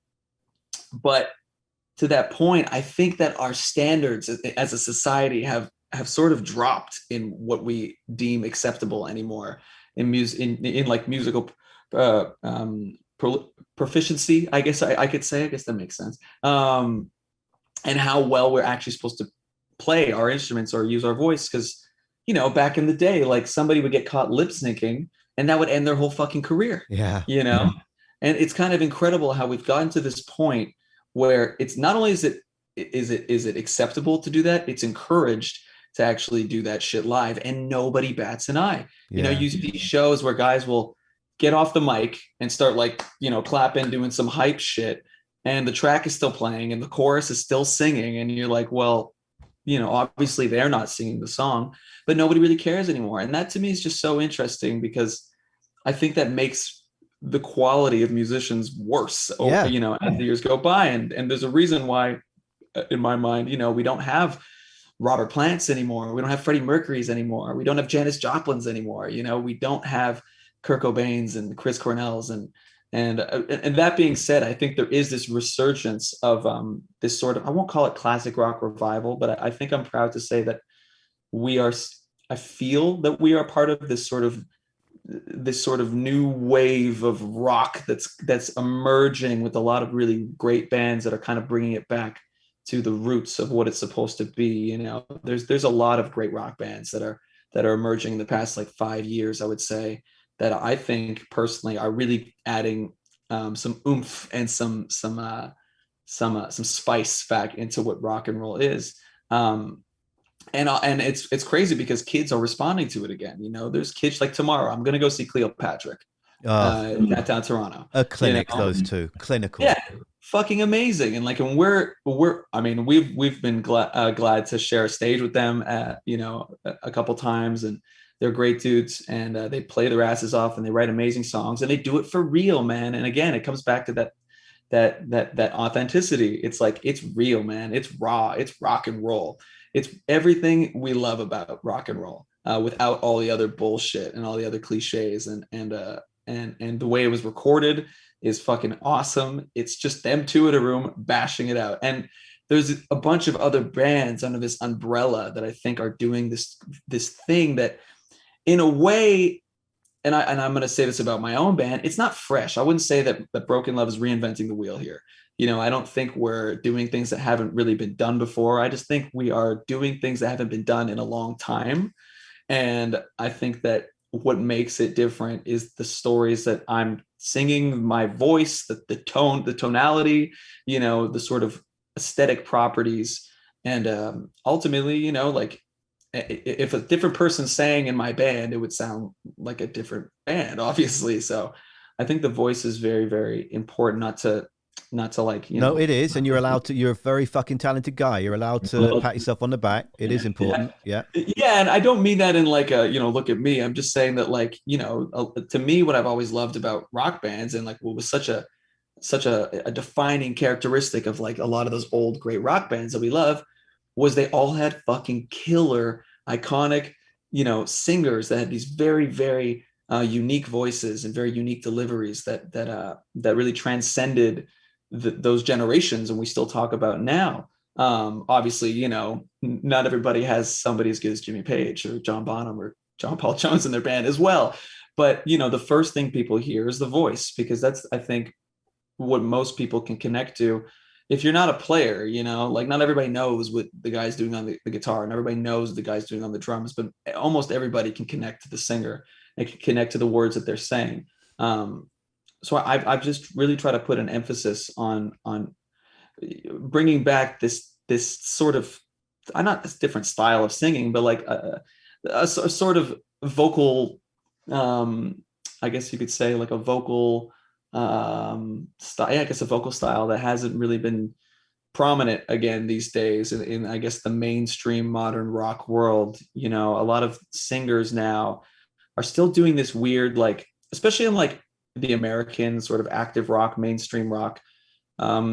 to that point, I think that our standards as a society have sort of dropped in what we deem acceptable anymore in music, in like musical proficiency, I guess I could say. I guess that makes sense. And how well we're actually supposed to play our instruments or use our voice, because back in the day, like, somebody would get caught lip syncing and that would end their whole fucking career. Yeah. And it's kind of incredible how we've gotten to this point where it's not only is it acceptable to do that, it's encouraged to actually do that shit live, and nobody bats an eye. Yeah. You see shows where guys will get off the mic and start, like, clapping, doing some hype shit, and the track is still playing and the chorus is still singing, and you're like, well, obviously they're not singing the song, but nobody really cares anymore. And that to me is just so interesting, because I think that makes the quality of musicians worse, Yeah. as the years go by. And there's a reason why, in my mind, we don't have Robert Plants anymore. We don't have Freddie Mercury's anymore. We don't have Janis Joplin's anymore. We don't have Kurt Cobain's and Chris Cornell's. And that being said, I think there is this resurgence of this sort of, I won't call it classic rock revival, but I think I'm proud to say that I feel that we are part of this sort of new wave of rock that's emerging, with a lot of really great bands that are kind of bringing it back to the roots of what it's supposed to be. There's a lot of great rock bands that are emerging in the past, like, 5 years, I would say, that I think personally are really adding some oomph and some spice back into what rock and roll is. And it's crazy because kids are responding to it again. There's kids, like, tomorrow I'm gonna go see Cleopatra downtown Toronto. A clinic, those two, clinical. Yeah, fucking amazing. And, like, and we've been glad to share a stage with them a couple times, and they're great dudes, and they play their asses off, and they write amazing songs, and they do it for real, man. And again, it comes back to that authenticity. It's like, it's real, man. It's raw. It's rock and roll. It's everything we love about rock and roll, without all the other bullshit and all the other cliches. And the way it was recorded is fucking awesome. It's just them two in a room bashing it out. And there's a bunch of other bands under this umbrella that I think are doing this thing that, in a way, and I'm going to say this about my own band, it's not fresh. I wouldn't say that Broken Love is reinventing the wheel here. I don't think we're doing things that haven't really been done before. I just think we are doing things that haven't been done in a long time. And I think that what makes it different is the stories that I'm singing, my voice, the tone, the tonality, the sort of aesthetic properties. And ultimately, like, if a different person sang in my band, it would sound like a different band, obviously. So I think the voice is very, very important, not to like, No, it is. And you're a very fucking talented guy. You're allowed to pat yourself on the back. It is important. Yeah. Yeah. And I don't mean that in like a, look at me. I'm just saying that, like, to me, what I've always loved about rock bands, and like what was such a defining characteristic of, like, a lot of those old great rock bands that we love, was they all had fucking killer, iconic, singers that had these very, very unique voices and very unique deliveries that really transcended those generations, and we still talk about now. Obviously, not everybody has somebody as good as Jimmy Page or John Bonham or John Paul Jones in their band as well. But, the first thing people hear is the voice, because that's, I think, what most people can connect to. If you're not a player, like, not everybody knows what the guy's doing on the guitar, and everybody knows what the guy's doing on the drums, but almost everybody can connect to the singer and can connect to the words that they're saying. So I've just really tried to put an emphasis on bringing back this sort of, not this different style of singing, but like a sort of vocal, I guess you could say, like a vocal style. Yeah, I guess a vocal style that hasn't really been prominent again these days in I guess the mainstream modern rock world. You know, a lot of singers now are still doing this weird, like, especially in like the American sort of active rock, mainstream rock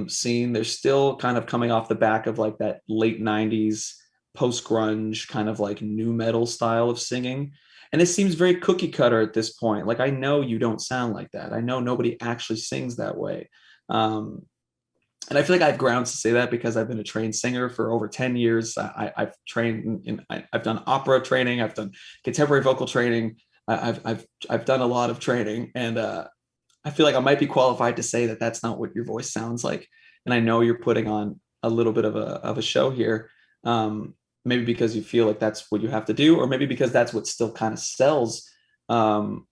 scene. They're still kind of coming off the back of like that late 90s post grunge kind of like new metal style of singing. And it seems very cookie cutter at this point. Like, I know you don't sound like that. I know nobody actually sings that way. Um, and I feel like I have grounds to say that because I've been a trained singer for over 10 years. I've trained I've done opera training. I've done contemporary vocal training. I've done a lot of training, and I feel like I might be qualified to say that that's not what your voice sounds like. And I know you're putting on a little bit of a show here. Maybe because you feel like that's what you have to do, or maybe because that's what still kind of sells on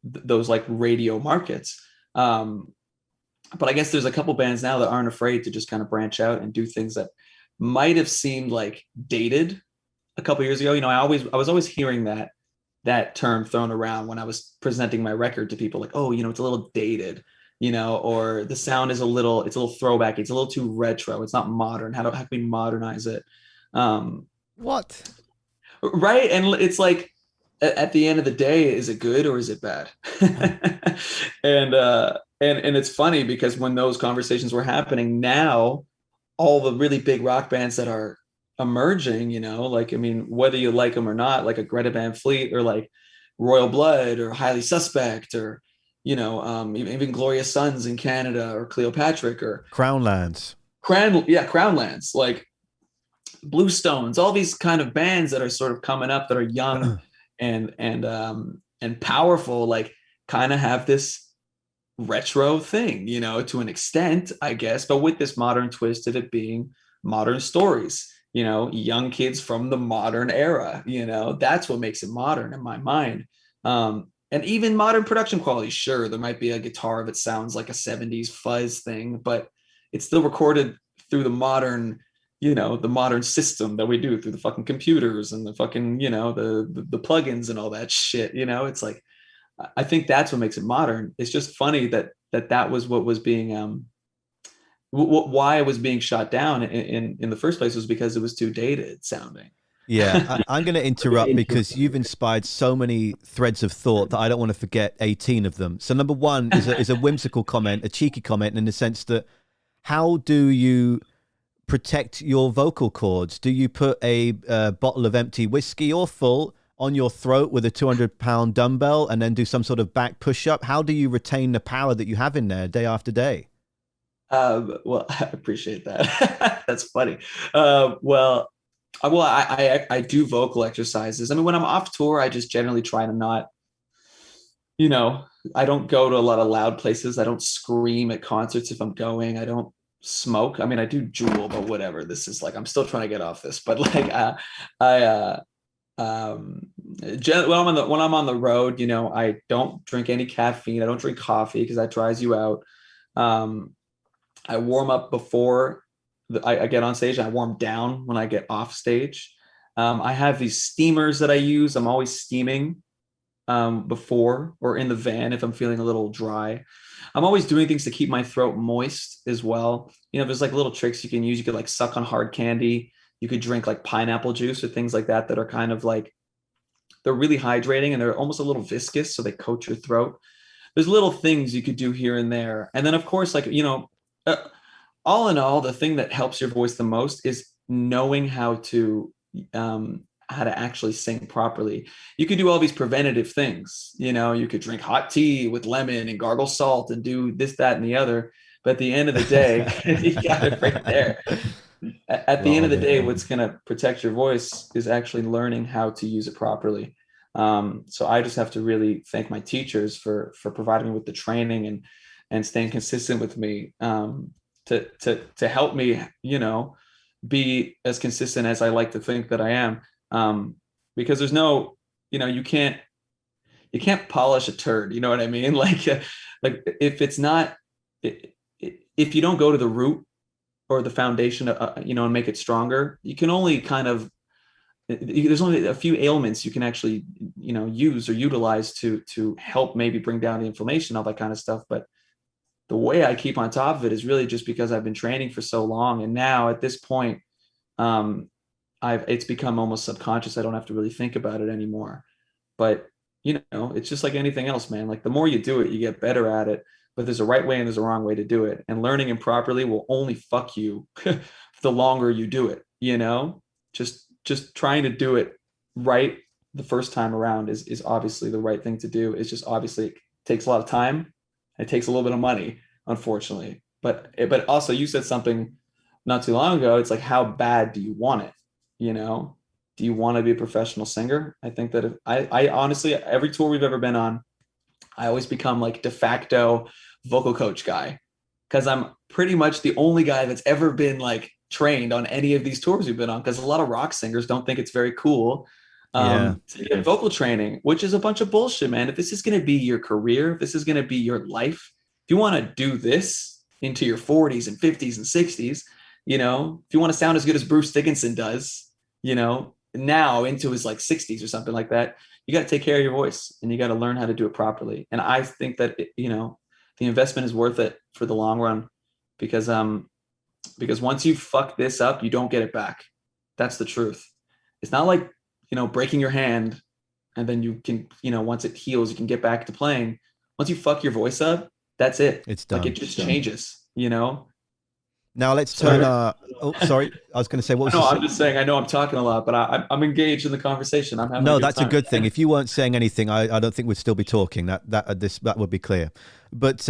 those like radio markets. But I guess there's a couple bands now that aren't afraid to just kind of branch out and do things that might have seemed like dated a couple years ago. You know, I was always hearing that term thrown around when I was presenting my record to people, like, oh, you know, it's a little dated, you know, or the sound is it's a little throwback, it's a little too retro, it's not modern. How can we modernize it? What? Right. And it's like, at the end of the day, is it good or is it bad? And it's funny because when those conversations were happening, now all the really big rock bands that are emerging, you know, like, I mean, whether you like them or not, like a Greta Van Fleet or like Royal Blood or Highly Suspect or, you know, even Glorious Sons in Canada or Cleopatra or Crownlands. Crownlands, like Bluestones, all these kind of bands that are sort of coming up that are young and powerful, like kind of have this retro thing, you know, to an extent, I guess, but with this modern twist of it being modern stories, you know, young kids from the modern era, you know, that's what makes it modern in my mind. And even modern production quality, sure, there might be a guitar that sounds like a 70s fuzz thing, but it's still recorded through the modern, you know, the modern system that we do through the fucking computers and the fucking, you know, the plugins and all that shit. You know, it's like, I think that's what makes it modern. It's just funny that was what was being why it was being shot down in the first place was because it was too dated sounding. Yeah, I'm going to interrupt because you've inspired so many threads of thought that I don't want to forget 18 of them. So number one is a whimsical comment, a cheeky comment in the sense that how do you protect your vocal cords? Do you put a bottle of empty whiskey or full on your throat with a 200-pound dumbbell and then do some sort of back push-up? How do you retain the power that you have in there day after day? Well, I appreciate that. That's funny. I do vocal exercises. I mean, when I'm off tour, I just generally try to not, you know, I don't go to a lot of loud places. I don't scream at concerts if I'm going. I don't smoke. I mean, I do Juul, but whatever. This is like, I'm still trying to get off this, but like, when I'm on the road, you know, I don't drink any caffeine. I don't drink coffee because that dries you out. I warm up before I get on stage. I warm down when I get off stage. I have these steamers that I use. I'm always steaming before or in the van if I'm feeling a little dry. I'm always doing things to keep my throat moist as well. You know, there's like little tricks you can use. You could like suck on hard candy. You could drink like pineapple juice or things like that are kind of like, they're really hydrating and they're almost a little viscous, so they coat your throat. There's little things you could do here and there. And then of course, like, you know, all in all, the thing that helps your voice the most is knowing how to actually sing properly. You could do all these preventative things. You know, you could drink hot tea with lemon and gargle salt and do this, that, and the other. But at the end of the day, you got it right there. At the end of the day, what's going to protect your voice is actually learning how to use it properly. So I just have to really thank my teachers for providing me with the training and staying consistent with me to help me, you know, be as consistent as I like to think that I am. Because there's no, you know, you can't polish a turd. You know what I mean? Like if it's not, if you don't go to the root or the foundation, you know, and make it stronger, you can only kind of, there's only a few ailments you can actually, you know, use or utilize to help maybe bring down the inflammation, all that kind of stuff. But the way I keep on top of it is really just because I've been training for so long. And now at this point, um, it's become almost subconscious. I don't have to really think about it anymore. But it's just like anything else, man. Like the more you do it, you get better at it. But there's a right way and there's a wrong way to do it. And learning improperly will only fuck you the longer you do it, Just trying to do it right the first time around is obviously the right thing to do. It's just obviously it takes a lot of time. It takes a little bit of money, unfortunately. But also you said something not too long ago. It's like, how bad do you want it? Do you want to be a professional singer? I think that if I honestly, every tour we've ever been on, I always become like de facto vocal coach guy, because I'm pretty much the only guy that's ever been like trained on any of these tours we've been on, because a lot of rock singers don't think it's very cool to get vocal training, which is a bunch of bullshit, man. If this is going to be your career, if this is going to be your life, if you want to do this into your 40s and 50s and 60s, if you want to sound as good as Bruce Dickinson does, now into his like 60s or something like that, you got to take care of your voice and you got to learn how to do it properly. And I think that, the investment is worth it for the long run, because once you fuck this up, you don't get it back. That's the truth. It's not like, breaking your hand and then you can, once it heals, you can get back to playing. Once you fuck your voice up, that's it. It's done. Like it just changes, Now let's turn sorry. I was going to say, what was No, I'm just saying, I know I'm talking a lot, but I'm engaged in the conversation. I'm having that's a good thing. If you weren't saying anything, I don't think we'd still be talking. That would be clear. But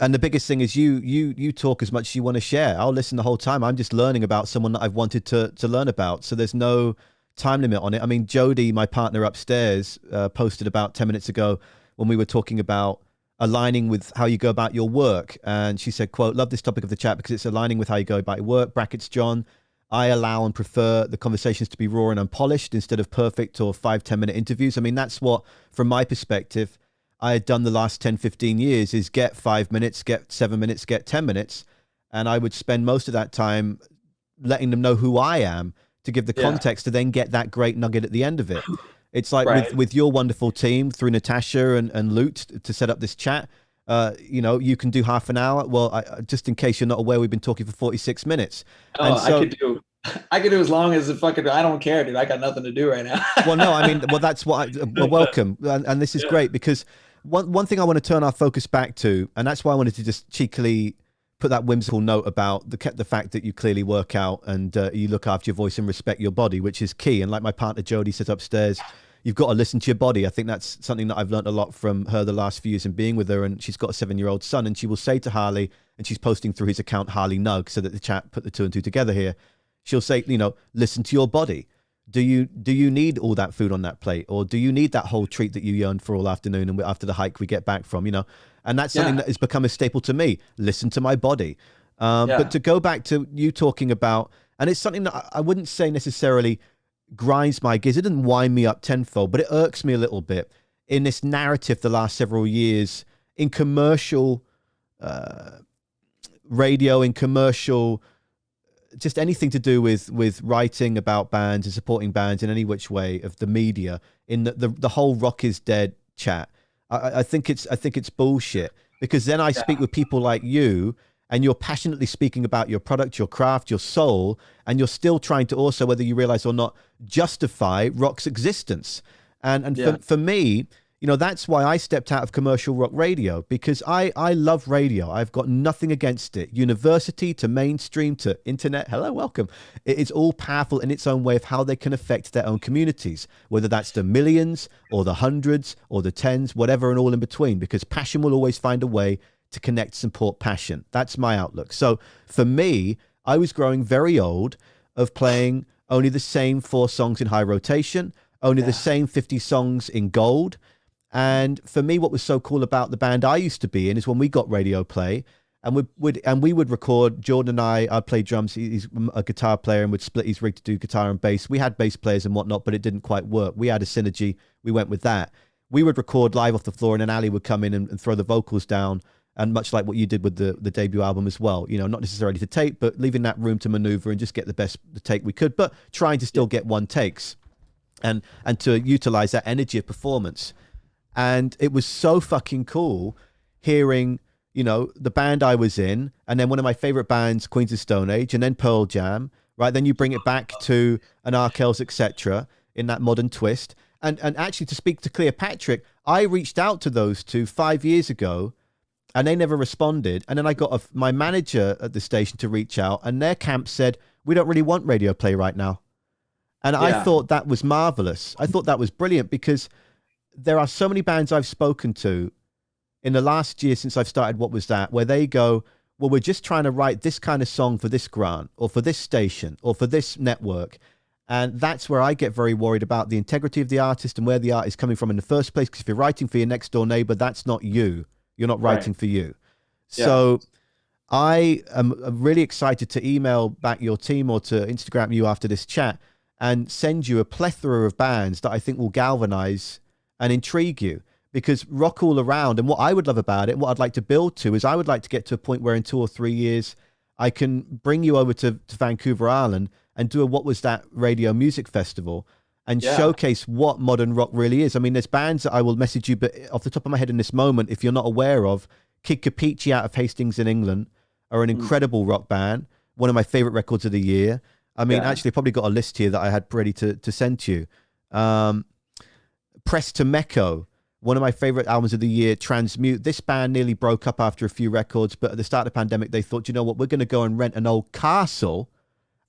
the biggest thing is you talk as much as you want to share. I'll listen the whole time. I'm just learning about someone that I've wanted to learn about. So there's no time limit on it. I mean, Jody, my partner upstairs, posted about 10 minutes ago when we were talking about aligning with how you go about your work. And she said, quote, "Love this topic of the chat because it's aligning with how you go about your work." Brackets, John. "I allow and prefer the conversations to be raw and unpolished instead of perfect or 5-10 minute interviews." I mean, that's what, from my perspective, I had done the last 10-15 years, is get 5 minutes, get 7 minutes, get 10 minutes. And I would spend most of that time letting them know who I am to give the context to then get that great nugget at the end of it. It's like with your wonderful team through Natasha and Lute to set up this chat. You can do half an hour. Well, just in case you're not aware, we've been talking for 46 minutes. Oh, and so, I could do as long as I don't care, dude. I got nothing to do right now. Well, no, I mean, that's what welcome. And this is great, because one thing I want to turn our focus back to, and that's why I wanted to just cheekily put that whimsical note about the fact that you clearly work out and you look after your voice and respect your body, which is key. And like my partner Jody says upstairs, you've got to listen to your body. I think that's something that I've learned a lot from her the last few years and being with her. And she's got a 7-year-old son, and she will say to Harley, and she's posting through his account, Harley Nug, so that the chat put the 2 and 2 together here. She'll say, listen to your body. Do you need all that food on that plate, or do you need that whole treat that you yearned for all afternoon and after the hike we get back from, And that's something that has become a staple to me. Listen to my body. But to go back to you talking about, and it's something that I wouldn't say necessarily grinds my gears. It didn't wind me up tenfold, but it irks me a little bit in this narrative the last several years in commercial radio, in commercial, just anything to do with writing about bands and supporting bands in any which way of the media, in the whole rock is dead chat. I think it's bullshit, because then I speak with people like you, and you're passionately speaking about your product, your craft, your soul, and you're still trying to also, whether you realize or not, justify rock's existence. And for me, that's why I stepped out of commercial rock radio, because I love radio. I've got nothing against it. University to mainstream to internet, hello, welcome. It's all powerful in its own way of how they can affect their own communities, whether that's the millions or the hundreds or the tens, whatever, and all in between, because passion will always find a way to connect, support passion. That's my outlook. So for me, I was growing very old of playing only the same 4 songs in high rotation, only the same 50 songs in gold. And for me, what was so cool about the band I used to be in is when we got radio play, and we would record. Jordan and I'd play drums. He's a guitar player, and would split his rig to do guitar and bass. We had bass players and whatnot, but it didn't quite work. We had a synergy. We went with that. We would record live off the floor, and then Ali would come in and throw the vocals down. And much like what you did with the debut album as well, not necessarily to tape, but leaving that room to maneuver and just get the take we could, but trying to still get one takes and to utilize that energy of performance. And it was so fucking cool hearing, you know, the band I was in, and then one of my favorite bands, Queens of Stone Age, and then Pearl Jam, right? Then you bring it back to an Arkells, etc., in that modern twist. And actually, to speak to Cleopatra, I reached out to those two 5 years ago, and they never responded. And then I got my manager at the station to reach out, and their camp said, we don't really want radio play right now. And I thought that was marvelous. I thought that was brilliant, because there are so many bands I've spoken to in the last year since I've started What Was That, where they go, well, we're just trying to write this kind of song for this grant or for this station or for this network. And that's where I get very worried about the integrity of the artist and where the art is coming from in the first place. Because if you're writing for your next door neighbor, that's not you. You're not writing for you. Yeah. So I am really excited to email back your team or to Instagram you after this chat and send you a plethora of bands that I think will galvanize and intrigue you. Because Rock All Around, and what I would love about it, what I'd like to build to, is I would like to get to a point where in 2 or 3 years, I can bring you over to Vancouver Island and do a What Was That radio music festival and showcase what modern rock really is. I mean, there's bands that I will message you, but off the top of my head in this moment, if you're not aware of, Kid Capici out of Hastings in England are an incredible rock band, one of my favorite records of the year. I mean, actually, I probably got a list here that I had ready to send to you. Press to Mecco, one of my favorite albums of the year, Transmute. This band nearly broke up after a few records, but at the start of the pandemic, they thought, you know what, we're going to go and rent an old castle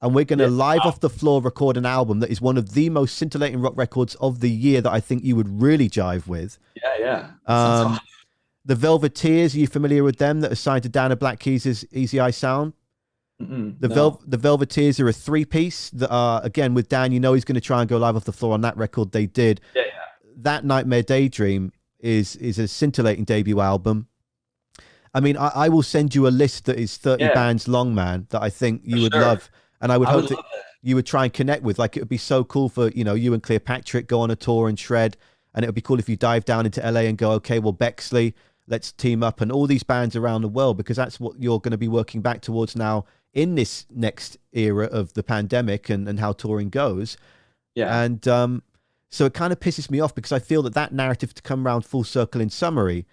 and we're going to live off the floor record an album that is one of the most scintillating rock records of the year that I think you would really jive with. Yeah. The Velveteers, are you familiar with them, that are signed to Dana Black Keys' Easy Eye Sound? The Velveteers are a 3-piece that are, again, with Dan, you know he's going to try and go live off the floor on that record. They did. Yeah. That Nightmare Daydream is a scintillating debut album. I mean, I will send you a list that is 30 bands long, man, that I think you would love. And I would hope that you would try and connect with. Like, it would be so cool for, you know, you and Cleopatra go on a tour and shred. And it would be cool if you dive down into LA and go, okay, well, Bexley, let's team up. And all these bands around the world, because that's what you're going to be working back towards now in this next era of the pandemic and how touring goes. Yeah. And, so it kind of pisses me off, because I feel that narrative, to come around full circle in summary,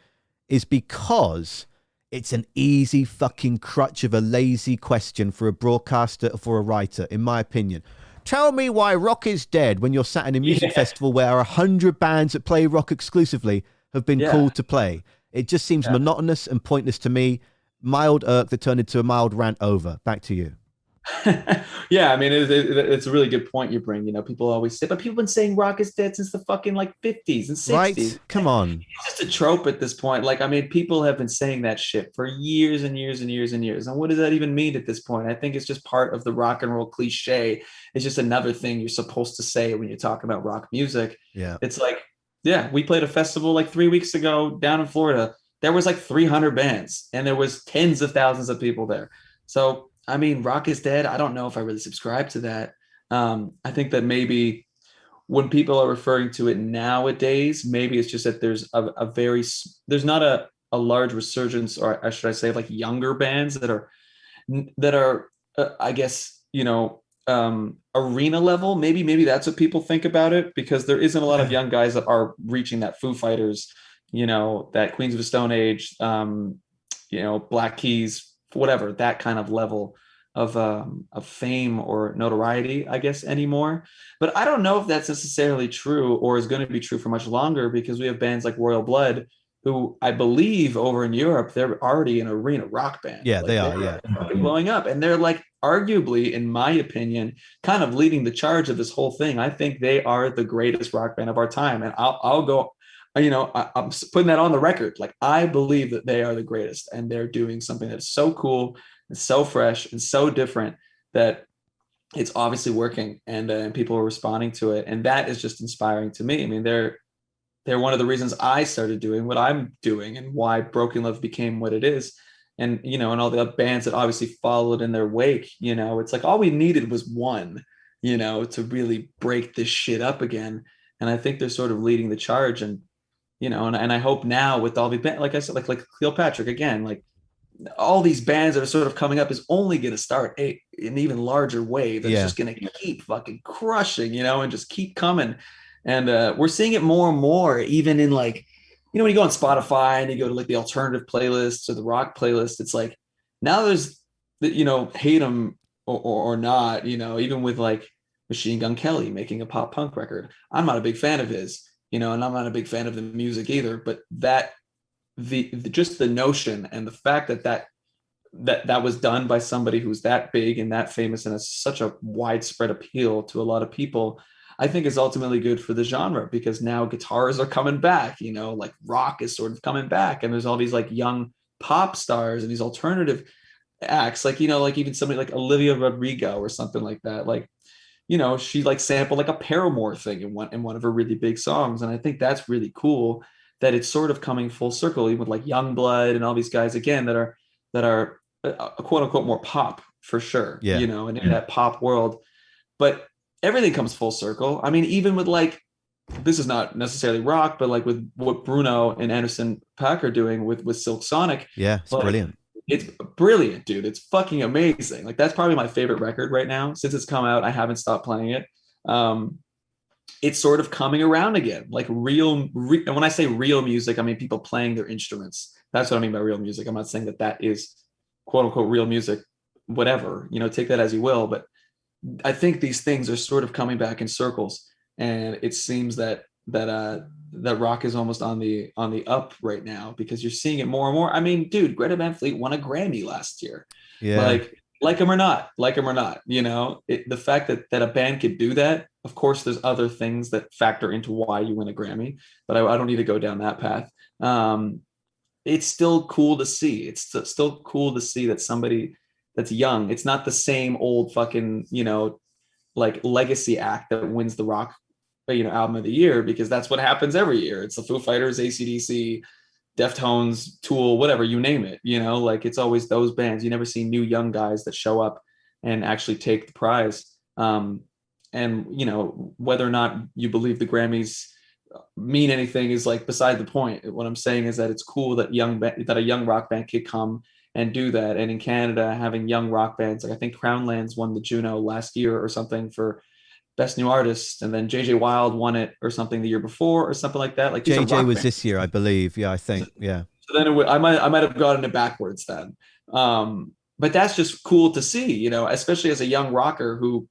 is because it's an easy fucking crutch of a lazy question for a broadcaster or for a writer, in my opinion. Tell me why rock is dead, when you're sat in a music festival where 100 bands that play rock exclusively have been called to play. It just seems monotonous and pointless to me. Mild irk that turned into a mild rant over. Back to you. Yeah, I mean, it's a really good point you bring. You know, people always say, but people have been saying rock is dead since the fucking like 50s and 60s. Right? Come on. It's just a trope at this point. Like, I mean, people have been saying that shit for years and years and years and years. And what does that even mean at this point? I think it's just part of the rock and roll cliche. It's just another thing you're supposed to say when you talk about rock music. Yeah. It's like, we played a festival like 3 weeks ago down in Florida. There was like 300 bands and there was tens of thousands of people there. So, I mean, rock is dead. I don't know if I really subscribe to that. I think that maybe when people are referring to it nowadays, maybe it's just that there's there's not a large resurgence, or should I say, like younger bands that are I guess, you know, arena level. Maybe that's what people think about it, because there isn't a lot of young guys that are reaching that Foo Fighters, you know, that Queens of the Stone Age, you know, Black Keys, whatever, that kind of level of fame or notoriety, I guess, anymore. But I don't know if that's necessarily true or is going to be true for much longer, because we have bands like Royal Blood, who I believe over in Europe, they're already an arena rock band. Yeah, like, they are. Yeah, blowing up, and they're like arguably, in my opinion, kind of leading the charge of this whole thing. I think they are the greatest rock band of our time, and I'll go. You know, I'm putting that on the record. Like, I believe that they are the greatest, and they're doing something that's so cool and so fresh and so different that it's obviously working, and people are responding to it, and that is just inspiring to me. I mean, they're one of the reasons I started doing what I'm doing, and why Broken Love became what it is. And, you know, and all the bands that obviously followed in their wake, you know, it's like all we needed was one, you know, to really break this shit up again. And I think they're sort of leading the charge. And, you know, and I hope now with all the bands, like I said, like Cleopatra, again, like all these bands that are sort of coming up is only going to start an even larger wave that's just going to keep fucking crushing, you know, and just keep coming. And we're seeing it more and more, even in like when you go on Spotify and you go to like the alternative playlists or the rock playlist, it's like now there's hate them or not, even with like Machine Gun Kelly making a pop punk record. I'm not a big fan of his, and I'm not a big fan of the music either, but that just the notion and the fact that was done by somebody who's that big and that famous and has such a widespread appeal to a lot of people, I think is ultimately good for the genre, because now guitars are coming back, like rock is sort of coming back, and there's all these like young pop stars and these alternative acts, like like even somebody like Olivia Rodrigo or something like that, like she like sampled like a Paramore thing in one of her really big songs, and I think that's really cool that it's sort of coming full circle, even with like Youngblood and all these guys again that are quote unquote more pop for sure, Yeah. And in that pop world, but everything comes full circle. I mean, even with like, this is not necessarily rock, but like with what Bruno and Anderson .Paak are doing with Silk Sonic. Yeah, it's brilliant. It's brilliant, dude. It's fucking amazing. Like that's probably my favorite record right now. Since it's come out, I haven't stopped playing it. It's sort of coming around again, like and when I say real music, I mean people playing their instruments. That's what I mean by real music. I'm not saying that is quote unquote real music, whatever, take that as you will. But I think these things are sort of coming back in circles, and it seems that rock is almost on the up right now, because you're seeing it more and more. I mean, dude, Greta Van Fleet won a Grammy last year. Yeah. Like him or not, the fact that a band could do that. Of course, there's other things that factor into why you win a Grammy, but I don't need to go down that path. It's still cool to see. It's still cool to see that somebody that's young. It's not the same old fucking, like legacy act that wins the rock, album of the year, because that's what happens every year. It's the Foo Fighters, AC/DC, Deftones, Tool, whatever, you name it, like it's always those bands. You never see new young guys that show up and actually take the prize. And whether or not you believe the Grammys mean anything is like beside the point. What I'm saying is that it's cool that a young rock band could come and do that. And in Canada, having young rock bands, like I think Crownlands won the Juno last year or something for Best New Artist, and then JJ Wild won it or something the year before or something like that. Like JJ was this year, I believe. Yeah, I think. Yeah. So then I might have gotten it backwards then. But that's just cool to see, especially as a young rocker who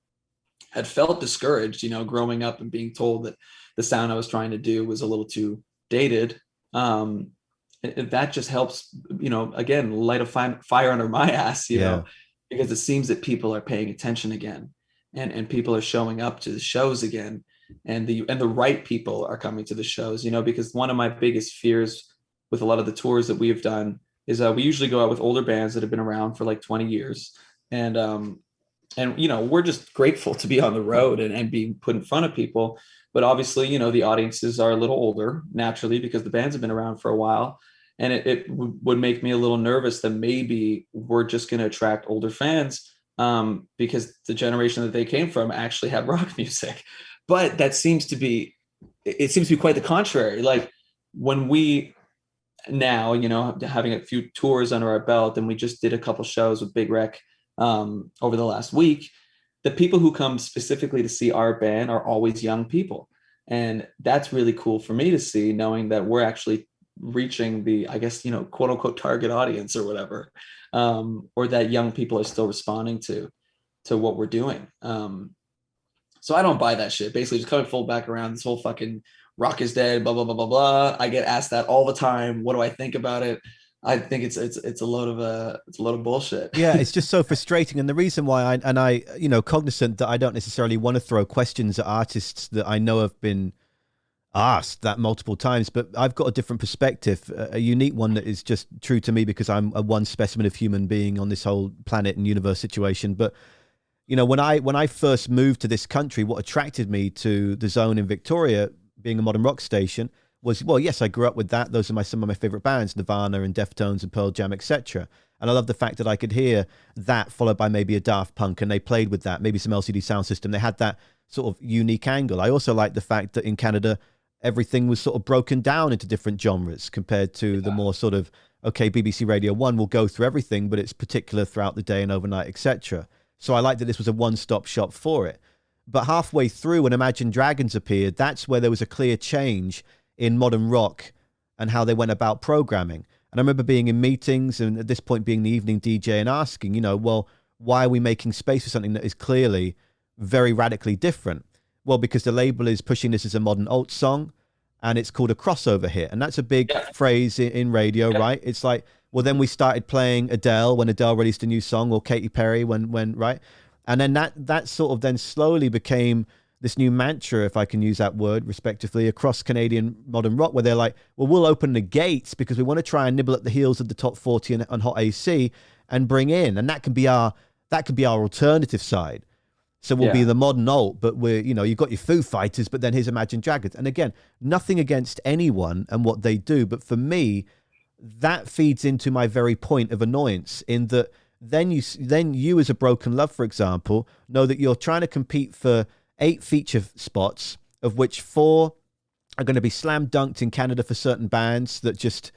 had felt discouraged, growing up and being told that the sound I was trying to do was a little too dated. That just helps, again, light a fire under my ass, know, because it seems that people are paying attention again, and people are showing up to the shows again, and the right people are coming to the shows, because one of my biggest fears with a lot of the tours that we have done is we usually go out with older bands that have been around for like 20 years. And we're just grateful to be on the road and being put in front of people. But obviously, the audiences are a little older naturally, because the bands have been around for a while. And it would make me a little nervous that maybe we're just going to attract older fans, because the generation that they came from actually had rock music. But it seems to be quite the contrary. Like when we now, having a few tours under our belt, and we just did a couple shows with Big Rec over the last week, the people who come specifically to see our band are always young people. And that's really cool for me to see, knowing that we're actually reaching the, I guess, quote unquote target audience or whatever, or that young people are still responding to what we're doing. So I don't buy that shit. Basically, just coming full back around, this whole fucking rock is dead, blah, blah, blah, blah, blah. I get asked that all the time. What do I think about it? I think it's a load of bullshit. Yeah, it's just so frustrating. And the reason why I cognizant that I don't necessarily want to throw questions at artists that I know have been asked that multiple times, but I've got a different perspective, a unique one that is just true to me, because I'm a one specimen of human being on this whole planet and universe situation. But when I first moved to this country, what attracted me to the Zone in Victoria, being a modern rock station, was, well, yes, I grew up with that. Those are some of my favorite bands, Nirvana and Deftones and Pearl Jam, etc. And I love the fact that I could hear that followed by maybe a Daft Punk, and they played with that, maybe some LCD Sound System. They had that sort of unique angle. I also like the fact that in Canada, everything was sort of broken down into different genres compared to the more sort of, okay, BBC Radio 1 will go through everything, but it's particular throughout the day and overnight, etc. So I like that this was a one-stop shop for it. But halfway through, when Imagine Dragons appeared, that's where there was a clear change in modern rock and how they went about programming. And I remember being in meetings and at this point being the evening DJ and asking, well, why are we making space for something that is clearly very radically different? Well, because the label is pushing this as a modern alt song and it's called a crossover hit. And that's a big phrase in radio, right? It's like, well, then we started playing Adele when Adele released a new song, or Katy Perry when right? And then that sort of then slowly became this new mantra, if I can use that word respectively, across Canadian modern rock, where they're like, well, we'll open the gates because we want to try and nibble at the heels of the top 40 and Hot AC and bring in, and that can be our alternative side. So we'll be the modern alt, but you've got your Foo Fighters, but then here's Imagine Dragons. And again, nothing against anyone and what they do, but for me, that feeds into my very point of annoyance in that then you as a Broken Love, for example, know that you're trying to compete for 8 feature spots, of which 4 are going to be slam dunked in Canada for certain bands that just,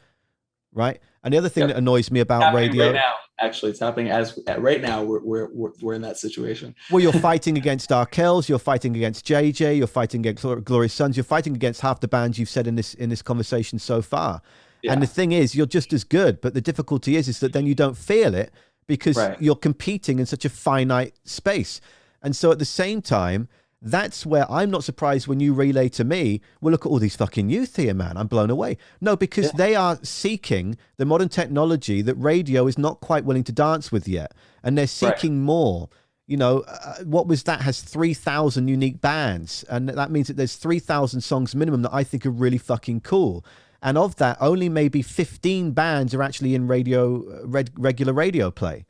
right? And the other thing that annoys me about radio right now, actually, it's happening right now. We're in that situation. Well, you're fighting against Darkells, you're fighting against JJ, you're fighting against Glorious Sons, you're fighting against half the bands you've said in this conversation so far. Yeah. And the thing is, you're just as good, but the difficulty is that then you don't feel it because you're competing in such a finite space. And so at the same time, that's where I'm not surprised when you relay to me, well, look at all these fucking youth here, man. I'm blown away. No, because they are seeking the modern technology that radio is not quite willing to dance with yet. And they're seeking more. What was that? Has 3,000 unique bands. And that means that there's 3,000 songs minimum that I think are really fucking cool. And of that, only maybe 15 bands are actually in regular radio play.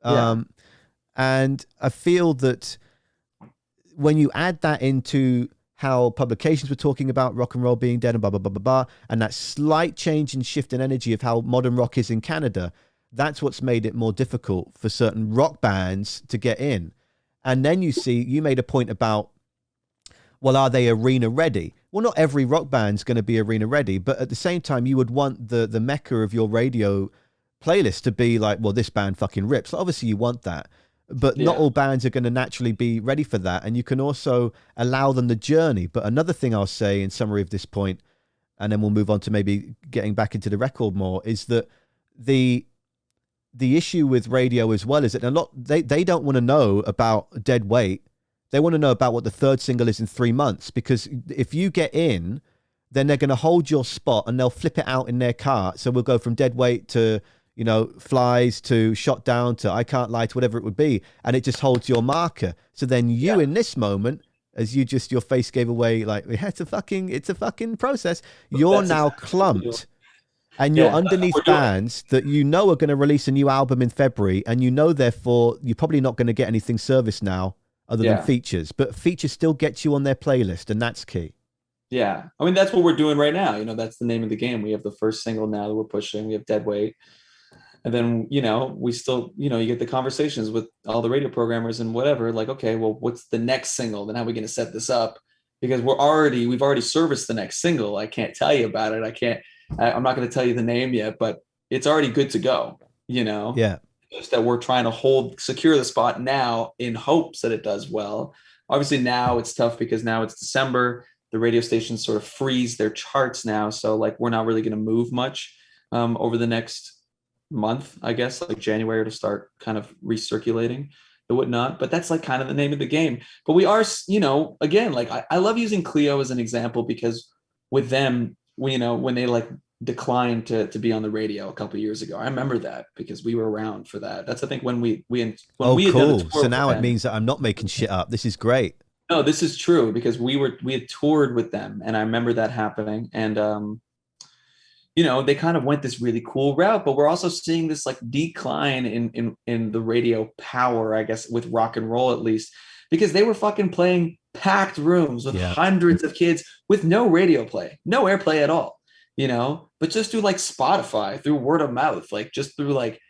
And I feel that when you add that into how publications were talking about rock and roll being dead and blah, blah, blah, blah, blah, and that slight change in shift in energy of how modern rock is in Canada, that's what's made it more difficult for certain rock bands to get in. And then you made a point about, well, are they arena ready? Well, not every rock band's going to be arena ready, but at the same time, you would want the mecca of your radio playlist to be like, well, this band fucking rips. So obviously you want that. But not all bands are going to naturally be ready for that. And you can also allow them the journey. But another thing I'll say in summary of this point, and then we'll move on to maybe getting back into the record more, is that the issue with radio as well is that they don't want to know about Dead Weight. They want to know about what the third single is in 3 months, because if you get in, then they're going to hold your spot and they'll flip it out in their car. So we'll go from Dead Weight to Flies to Shot Down to I Can't Lie to whatever it would be. And it just holds your marker. So then you in this moment, as your face gave away, like, it's a fucking process. You're now clumped and you're underneath bands that are going to release a new album in February. And therefore, you're probably not going to get anything serviced now other than features. But features still get you on their playlist. And that's key. Yeah. I mean, that's what we're doing right now. That's the name of the game. We have the first single now that we're pushing. We have Dead Weight. And then, we still, you get the conversations with all the radio programmers and whatever, like, okay, well, what's the next single? Then how are we going to set this up? Because we've already serviced the next single. I can't tell you about it. I'm not going to tell you the name yet, but it's already good to go, Yeah. Just that we're trying to secure the spot now in hopes that it does well. Obviously now it's tough because now it's December. The radio stations sort of freeze their charts now. So like, we're not really going to move much over the next month, I guess, like January, to start kind of recirculating and whatnot. But that's like kind of the name of the game. But we are, again, like I love using Clio as an example because with them, when they like declined to be on the radio a couple of years ago, I remember that because we were around for that. That's I think when we had done the tour. So now it means that I'm not making shit up. This is great. No, this is true because we had toured with them, and I remember that happening. And they kind of went this really cool route, but we're also seeing this like decline in the radio power, I guess, with rock and roll at least, because they were fucking playing packed rooms with hundreds of kids with no radio play, no airplay at all, but just through like Spotify, through word of mouth, like just through like,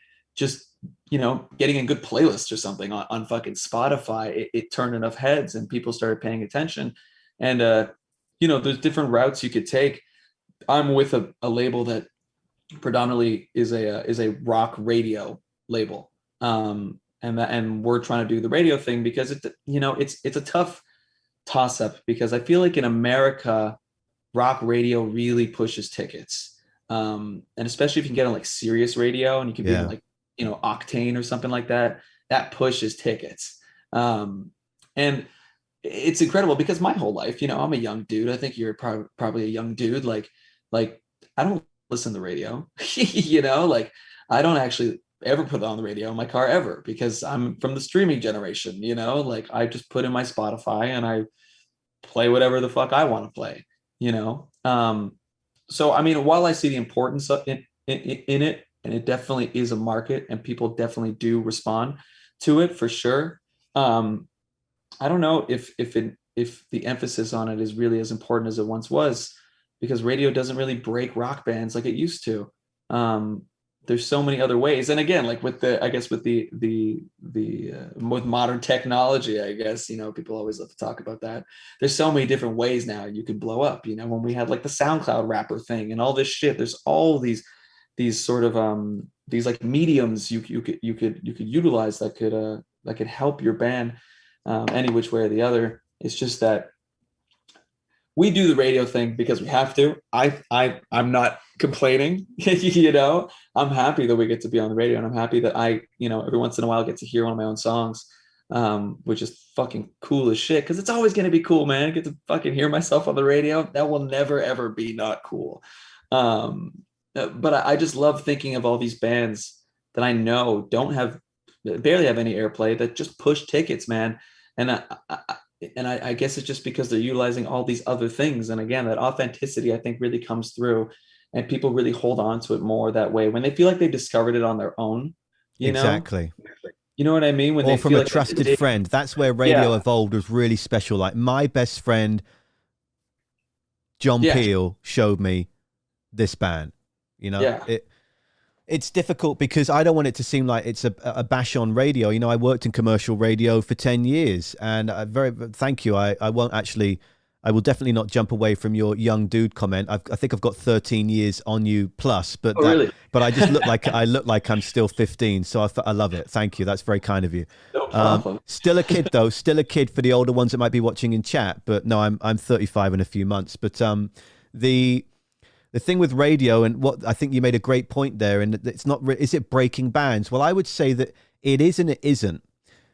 getting a good playlist or something on fucking Spotify, it turned enough heads and people started paying attention. And, there's different routes you could take. I'm with a label that predominantly is a rock radio label. And we're trying to do the radio thing because it's a tough toss up because I feel like in America, rock radio really pushes tickets. And especially if you can get on like Sirius radio and you can be on Yeah. like, Octane or something like that, that pushes tickets. And it's incredible because my whole life, I'm a young dude. I think you're probably a young dude. Like I don't listen to the radio, like I don't actually ever put it on the radio in my car ever because I'm from the streaming generation, like I just put in my Spotify and I play whatever the fuck I want to play, you know? So, I mean, while I see the importance of in it, and it definitely is a market and people definitely do respond to it for sure. I don't know if the emphasis on it is really as important as it once was, because radio doesn't really break rock bands like it used to. Um, there's so many other ways, and again, like with the, I guess with with modern technology, I guess people always love to talk about that. There's so many different ways now you could blow up. When we had like the SoundCloud rapper thing and all this shit, there's all these sort of these like mediums you could utilize that could help your band any which way or the other. It's just that we do the radio thing because we have to. I'm not complaining. I'm happy that we get to be on the radio, and I'm happy that I every once in a while get to hear one of my own songs, which is fucking cool as shit. Because it's always gonna be cool, man. I get to fucking hear myself on the radio. That will never ever be not cool. But I just love thinking of all these bands that I know barely have any airplay that just push tickets, man. And I guess it's just because they're utilizing all these other things. And again, that authenticity, I think, really comes through, and people really hold on to it more that way when they feel like they've discovered it on their own. You know, Exactly. you know what I mean? When Or they from feel a like trusted friend. That's where radio yeah, evolved was really special. Like my best friend, John yeah, Peel, showed me this band. yeah, It's difficult because I don't want it to seem like it's a bash on radio. I worked in commercial radio for 10 years, and thank you. I will definitely not jump away from your young dude comment. I think I've got 13 years on you plus, oh really? but I just look like I'm still 15. So I love it. Thank you. That's very kind of you. No problem. Still a kid though, still a kid for the older ones that might be watching in chat, but no, I'm 35 in a few months. But the thing with radio, and what I think you made a great point there, and it's not, is it breaking bands? Well, I would say that it is and it isn't.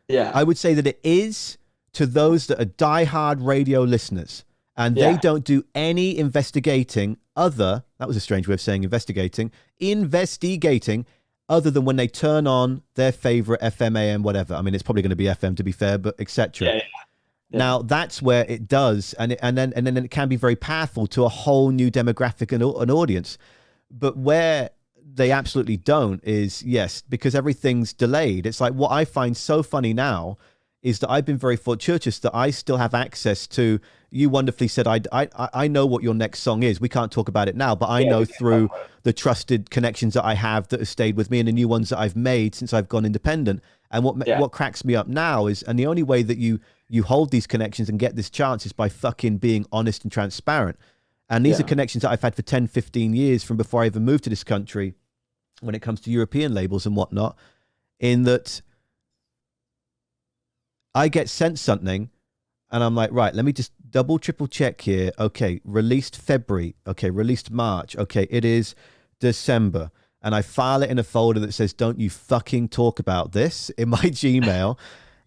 Yeah, I would say that it is to those that are diehard radio listeners, and they yeah, don't do any investigating that was a strange way of saying investigating other than when they turn on their favorite FM, AM, whatever. I mean, it's probably going to be FM to be fair, but etc. yeah, yeah, Now that's where it does, and then it can be very powerful to a whole new demographic and an audience. But where they absolutely don't is, yes, because everything's delayed. It's like what I find so funny now is that I've been very fortuitous that I still have access to. You wonderfully said I know what your next song is. We can't talk about it now, but I know through the trusted connections that I have that have stayed with me and the new ones that I've made since I've gone independent. And what cracks me up now is, and the only way that you hold these connections and get this chance is by fucking being honest and transparent. And these are connections that I've had for 10, 15 years from before I even moved to this country when it comes to European labels and whatnot, in that I get sent something and I'm like, right, let me just double, triple check here. Okay, released February. Okay, released March. Okay, it is December. And I file it in a folder that says, don't you fucking talk about this, in my Gmail.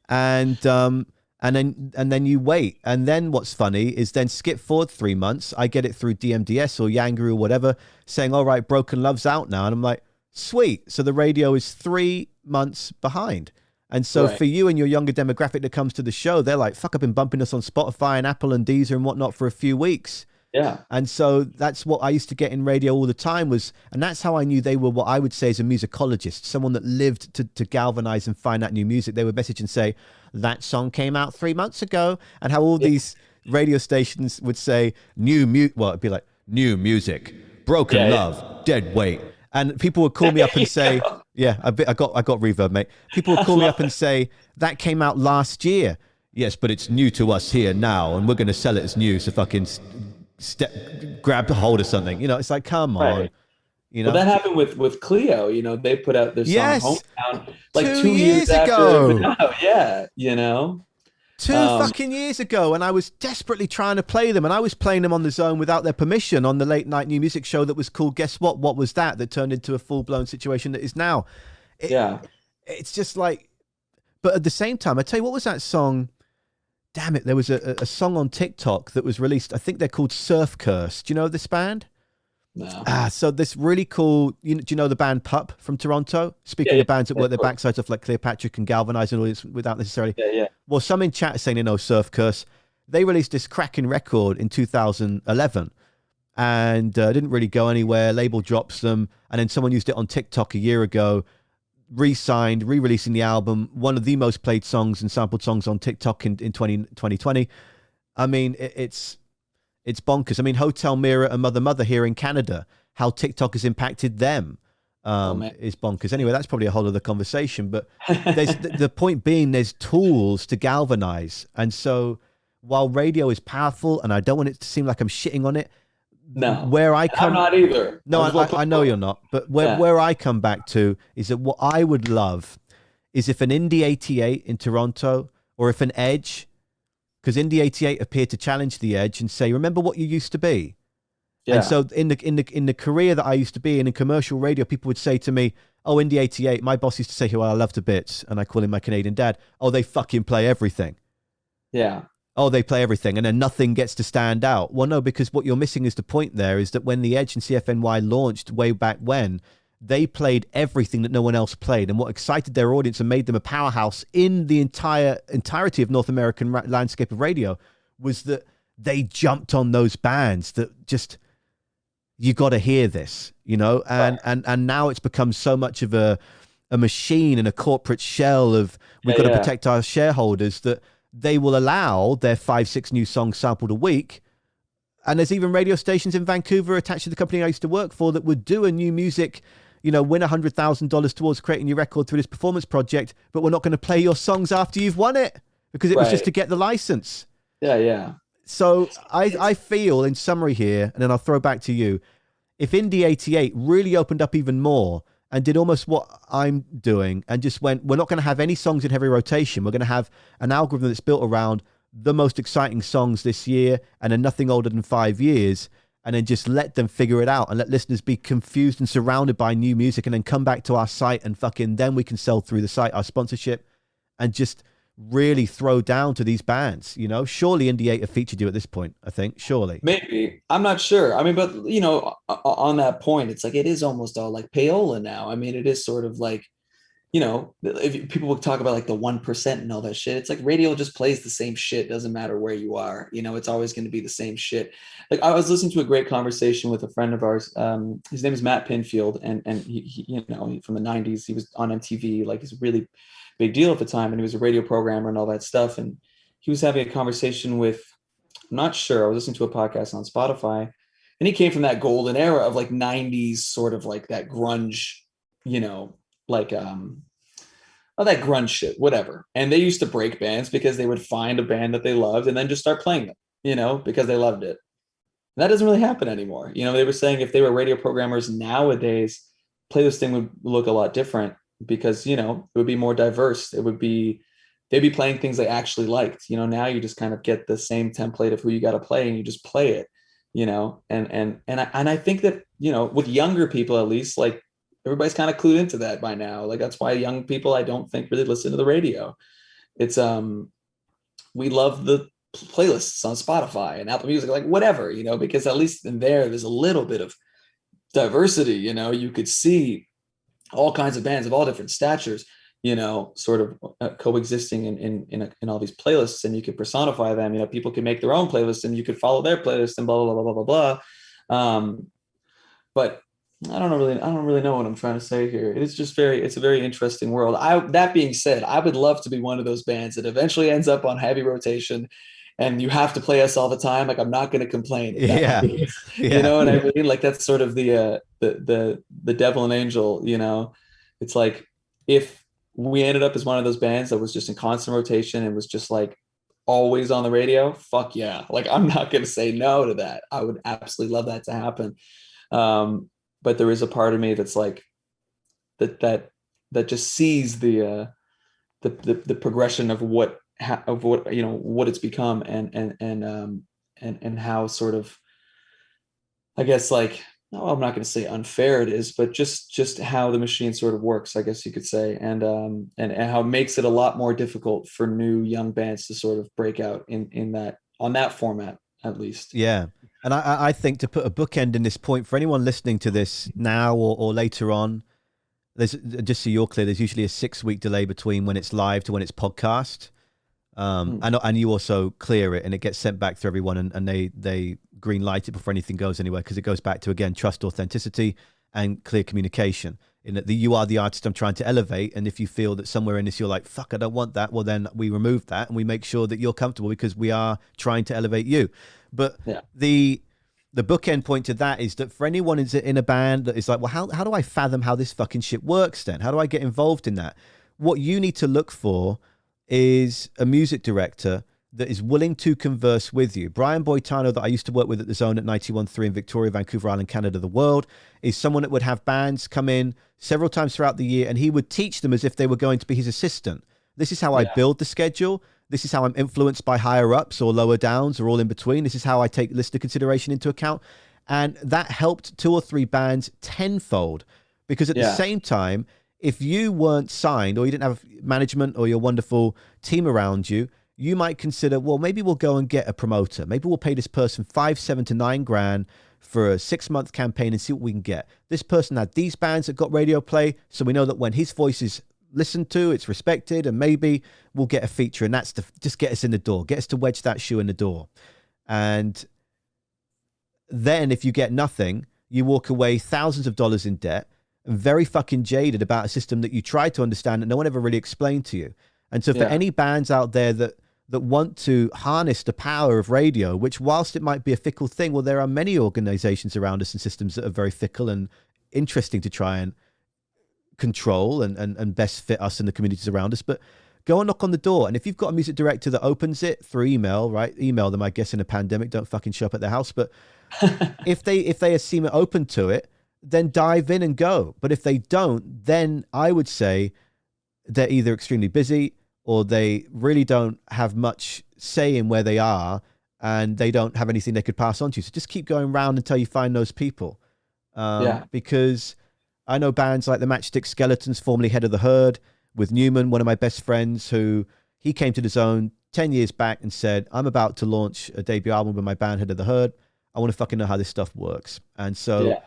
And then you wait. And then what's funny is then skip forward 3 months. I get it through DMDS or Yangaroo or whatever saying, all right, Broken Love's out now. And I'm like, sweet. So the radio is 3 months behind. And so for you and your younger demographic that comes to the show, they're like, fuck, I've been bumping us on Spotify and Apple and Deezer and whatnot for a few weeks. yeah, And so that's what I used to get in radio all the time and that's how I knew they were what I would say is a musicologist, someone that lived to galvanize and find out new music. They would message and say, that song came out 3 months ago. And how all these radio stations would say it'd be like new music, broken love, dead weight. And people would call me up and say, I got reverb, mate. People would call me up and say, that came out last year. Yes, but it's new to us here now, and we're going to sell it as new. So fucking grab a hold of something. It's like, come on. Well, that happened with Cleo. They put out their song Hometown like 2 2 years after ago. it went out. Yeah, 2 fucking years ago, and I was desperately trying to play them, and I was playing them on the Zone without their permission on the late night new music show that was called Guess What? What Was That? That turned into a full-blown situation that is now. It's just like, but at the same time, I tell you, what was that song? Damn it, there was a song on TikTok that was released. I think they're called Surf Curse. Do you know this band? No. So this really cool, do you know the band Pup from Toronto? Speaking of bands that work their backsides off like Cleopatra can galvanize an audience without necessarily. Well, some in chat are saying they know Surf Curse. They released this cracking record in 2011 and didn't really go anywhere. Label drops them. And then someone used it on TikTok a year ago, re-signed, re-releasing the album. One of the most played songs and sampled songs on TikTok in 2020. I mean, it's bonkers. I mean, Hotel Mirror and Mother Mother here in Canada, how TikTok has impacted them is bonkers. Anyway, that's probably a whole other conversation. But there's the point being, there's tools to galvanize. And so while radio is powerful, and I don't want it to seem like I'm shitting on it, where I come, I'm not either. No, I know you're not. But where I come back to is that what I would love is if an Indie 88 in Toronto, or if an Edge, because Indie 88 appeared to challenge the Edge and say, remember what you used to be. And so in the career that I used to be in commercial radio, people would say to me, oh, Indie 88, my boss used to say, who I love to bits, and I call him my Canadian dad. Oh, they fucking play everything. Yeah. Oh, they play everything, and then nothing gets to stand out. Well, no, because what you're missing is the point there is that when the Edge and CFNY launched way back when, they played everything that no one else played. And what excited their audience and made them a powerhouse in the entirety of North American landscape of radio was that they jumped on those bands that just, you got to hear this, and now it's become so much of a machine and a corporate shell of we've got to protect our shareholders that they will allow their 5-6 new songs sampled a week. And there's even radio stations in Vancouver attached to the company I used to work for that would do a new music, win $100,000 towards creating your record through this performance project, but we're not going to play your songs after you've won it because it was just to get the license. Yeah. So I feel, in summary here, and then I'll throw back to you, if Indie 88 really opened up even more and did almost what I'm doing and just went, we're not going to have any songs in heavy rotation. We're going to have an algorithm that's built around the most exciting songs this year and then nothing older than 5 years, and then just let them figure it out and let listeners be confused and surrounded by new music and then come back to our site and then we can sell through the site, our sponsorship, and just really throw down to these bands. Surely Indie 8 have featured you at this point, I think. Surely. Maybe. I'm not sure. I mean, but on that point, it's like it is almost all like payola now. I mean, it is sort of like, if people would talk about like the 1% and all that shit, it's like radio just plays the same shit. Doesn't matter where you are. It's always going to be the same shit. Like I was listening to a great conversation with a friend of ours. His name is Matt Pinfield, and he from the 90s, he was on MTV. Like he's a really big deal at the time, and he was a radio programmer and all that stuff. And he was having a conversation with, I'm not sure, I was listening to a podcast on Spotify, and he came from that golden era of like 90s, sort of like that grunge, that grunge shit, whatever. And they used to break bands because they would find a band that they loved and then just start playing them, because they loved it. And that doesn't really happen anymore. They were saying if they were radio programmers nowadays, playlisting would look a lot different because, it would be more diverse. They'd be playing things they actually liked. Now you just kind of get the same template of who you got to play and you just play it, and I think that, with younger people, at least, like, everybody's kind of clued into that by now. Like, that's why young people, I don't think, really listen to the radio. It's, we love the playlists on Spotify and Apple Music, like whatever, because at least in there's a little bit of diversity. You could see all kinds of bands of all different statures, sort of coexisting in all these playlists, and you could personify them. People can make their own playlists and you could follow their playlist and blah, blah, blah, blah, blah, blah. But I don't really know what I'm trying to say here. It's a very interesting world. That being said, I would love to be one of those bands that eventually ends up on heavy rotation and you have to play us all the time. Like, I'm not going to complain. Yeah. You know what I mean? Like, that's sort of the devil and angel, It's like, if we ended up as one of those bands that was just in constant rotation and was just like always on the radio, fuck yeah. Like, I'm not going to say no to that. I would absolutely love that to happen. But there is a part of me that's like that just sees the progression of what of what, what it's become, and how sort of, I guess, like, no, I'm not going to say unfair it is, but just how the machine sort of works, I guess you could say, and how it makes it a lot more difficult for new young bands to sort of break out in that, on that format, at least. Yeah. And I think to put a bookend in this point for anyone listening to this now or later on, there's, just so you're clear, there's usually a 6-week delay between when it's live to when it's podcast. And you also clear it and it gets sent back to everyone, and they green light it before anything goes anywhere, because it goes back to, again, trust, authenticity, and clear communication. In that you are the artist I'm trying to elevate, and if you feel that somewhere in this you're like, fuck, I don't want that, well then we remove that and we make sure that you're comfortable, because we are trying to elevate you. But Yeah. the bookend point to that is that for anyone who's in a band that is like, well, how do I fathom how this fucking shit works then? How do I get involved in that? What you need to look for is a music director that is willing to converse with you. Brian Boitano, that I used to work with at the Zone at 91.3 in Victoria, Vancouver Island, Canada, the world, is someone that would have bands come in several times throughout the year, and he would teach them as if they were going to be his assistant. This is how I build the schedule. This is how I'm influenced by higher ups or lower downs or all in between. This is how I take listener consideration into account. And that helped 2 or 3 bands tenfold, because at the same time, if you weren't signed or you didn't have management or your wonderful team around you, you might consider, well, maybe we'll go and get a promoter. Maybe we'll pay this person 5, 7 to 9 grand for a 6-month campaign and see what we can get. This person had these bands that got radio play, so we know that when his voice is listened to, it's respected, and maybe we'll get a feature, and that's to just get us in the door, get us to wedge that shoe in the door. And then if you get nothing, you walk away thousands of dollars in debt and very fucking jaded about a system that you tried to understand and no one ever really explained to you. And so for any bands out there that want to harness the power of radio, which whilst it might be a fickle thing, well, there are many organizations around us and systems that are very fickle and interesting to try and control and best fit us and the communities around us. But go and knock on the door. And if you've got a music director that opens it through email, right? Email them, I guess, in a pandemic. Don't fucking show up at their house. But if they seem open to it, then dive in and go. But if they don't, then I would say they're either extremely busy or they really don't have much say in where they are and they don't have anything they could pass on to you. So just keep going around until you find those people. Because I know bands like the Matchstick Skeletons, formerly Head of the Herd, with Newman, one of my best friends, who he came to the Zone 10 years back and said, I'm about to launch a debut album with my band Head of the Herd. I want to fucking know how this stuff works. And so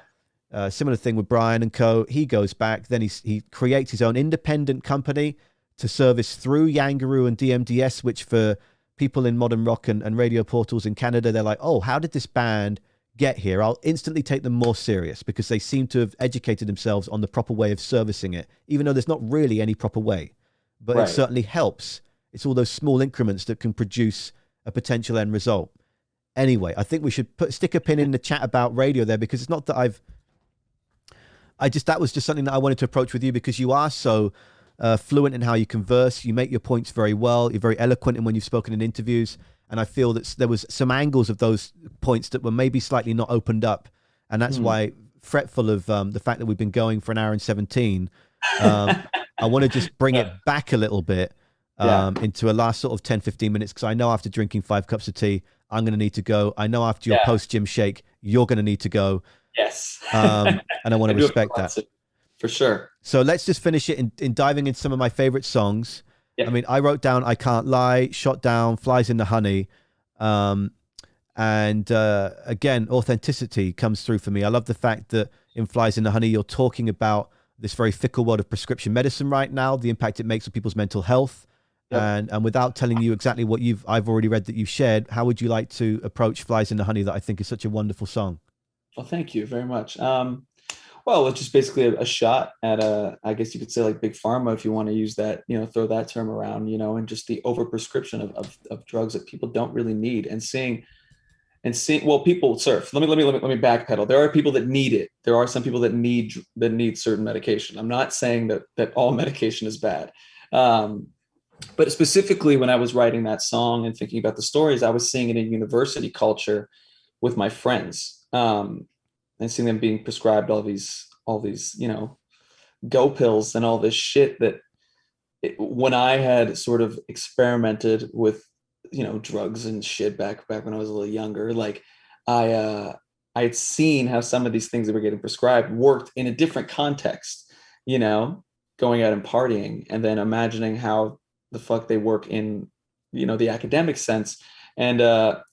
similar thing with Brian and co. He goes back, then he creates his own independent company to service through Yangaroo and DMDS, which for people in modern rock and radio portals in Canada, they're like, oh, how did this band get here? I'll instantly take them more serious because they seem to have educated themselves on the proper way of servicing it, even though there's not really any proper way. But it certainly helps. It's all those small increments that can produce a potential end result. Anyway, I think we should stick a pin in the chat about radio there, because it's not that that was just something that I wanted to approach with you, because you are so fluent in how you converse. You make your points very well. You're very eloquent in when you've spoken in interviews. And I feel that there was some angles of those points that were maybe slightly not opened up. And that's why, fretful of the fact that we've been going for an hour and 17, I want to just bring it back a little bit into a last sort of 10, 15 minutes. Because I know after drinking 5 cups of tea, I'm going to need to go. I know after your post-gym shake, you're going to need to go. Yes. And I want to respect that. For sure. So let's just finish it in diving into some of my favorite songs. I mean, I wrote down I Can't Lie, Shot Down, Flies in the Honey. And again, authenticity comes through for me. I love the fact that in Flies in the Honey, you're talking about this very fickle world of prescription medicine right now, the impact it makes on people's mental health. And without telling you exactly what I've already read that you've shared, how would you like to approach Flies in the Honey, that I think is such a wonderful song? Well, thank you very much. Well, it's just basically a shot at I guess you could say, like, big pharma, if you want to use that, throw that term around, and just the overprescription of drugs that people don't really need, and seeing, well, people surf. Let me backpedal. There are people that need it. There are some people that need certain medication. I'm not saying that all medication is bad. But specifically when I was writing that song and thinking about the stories, I was seeing it in university culture with my friends. And seeing them being prescribed all these, go pills and all this shit that when I had sort of experimented with, drugs and shit back when I was a little younger, like I I had seen how some of these things that were getting prescribed worked in a different context, you know, going out and partying, and then imagining how the fuck they work in, the academic sense. And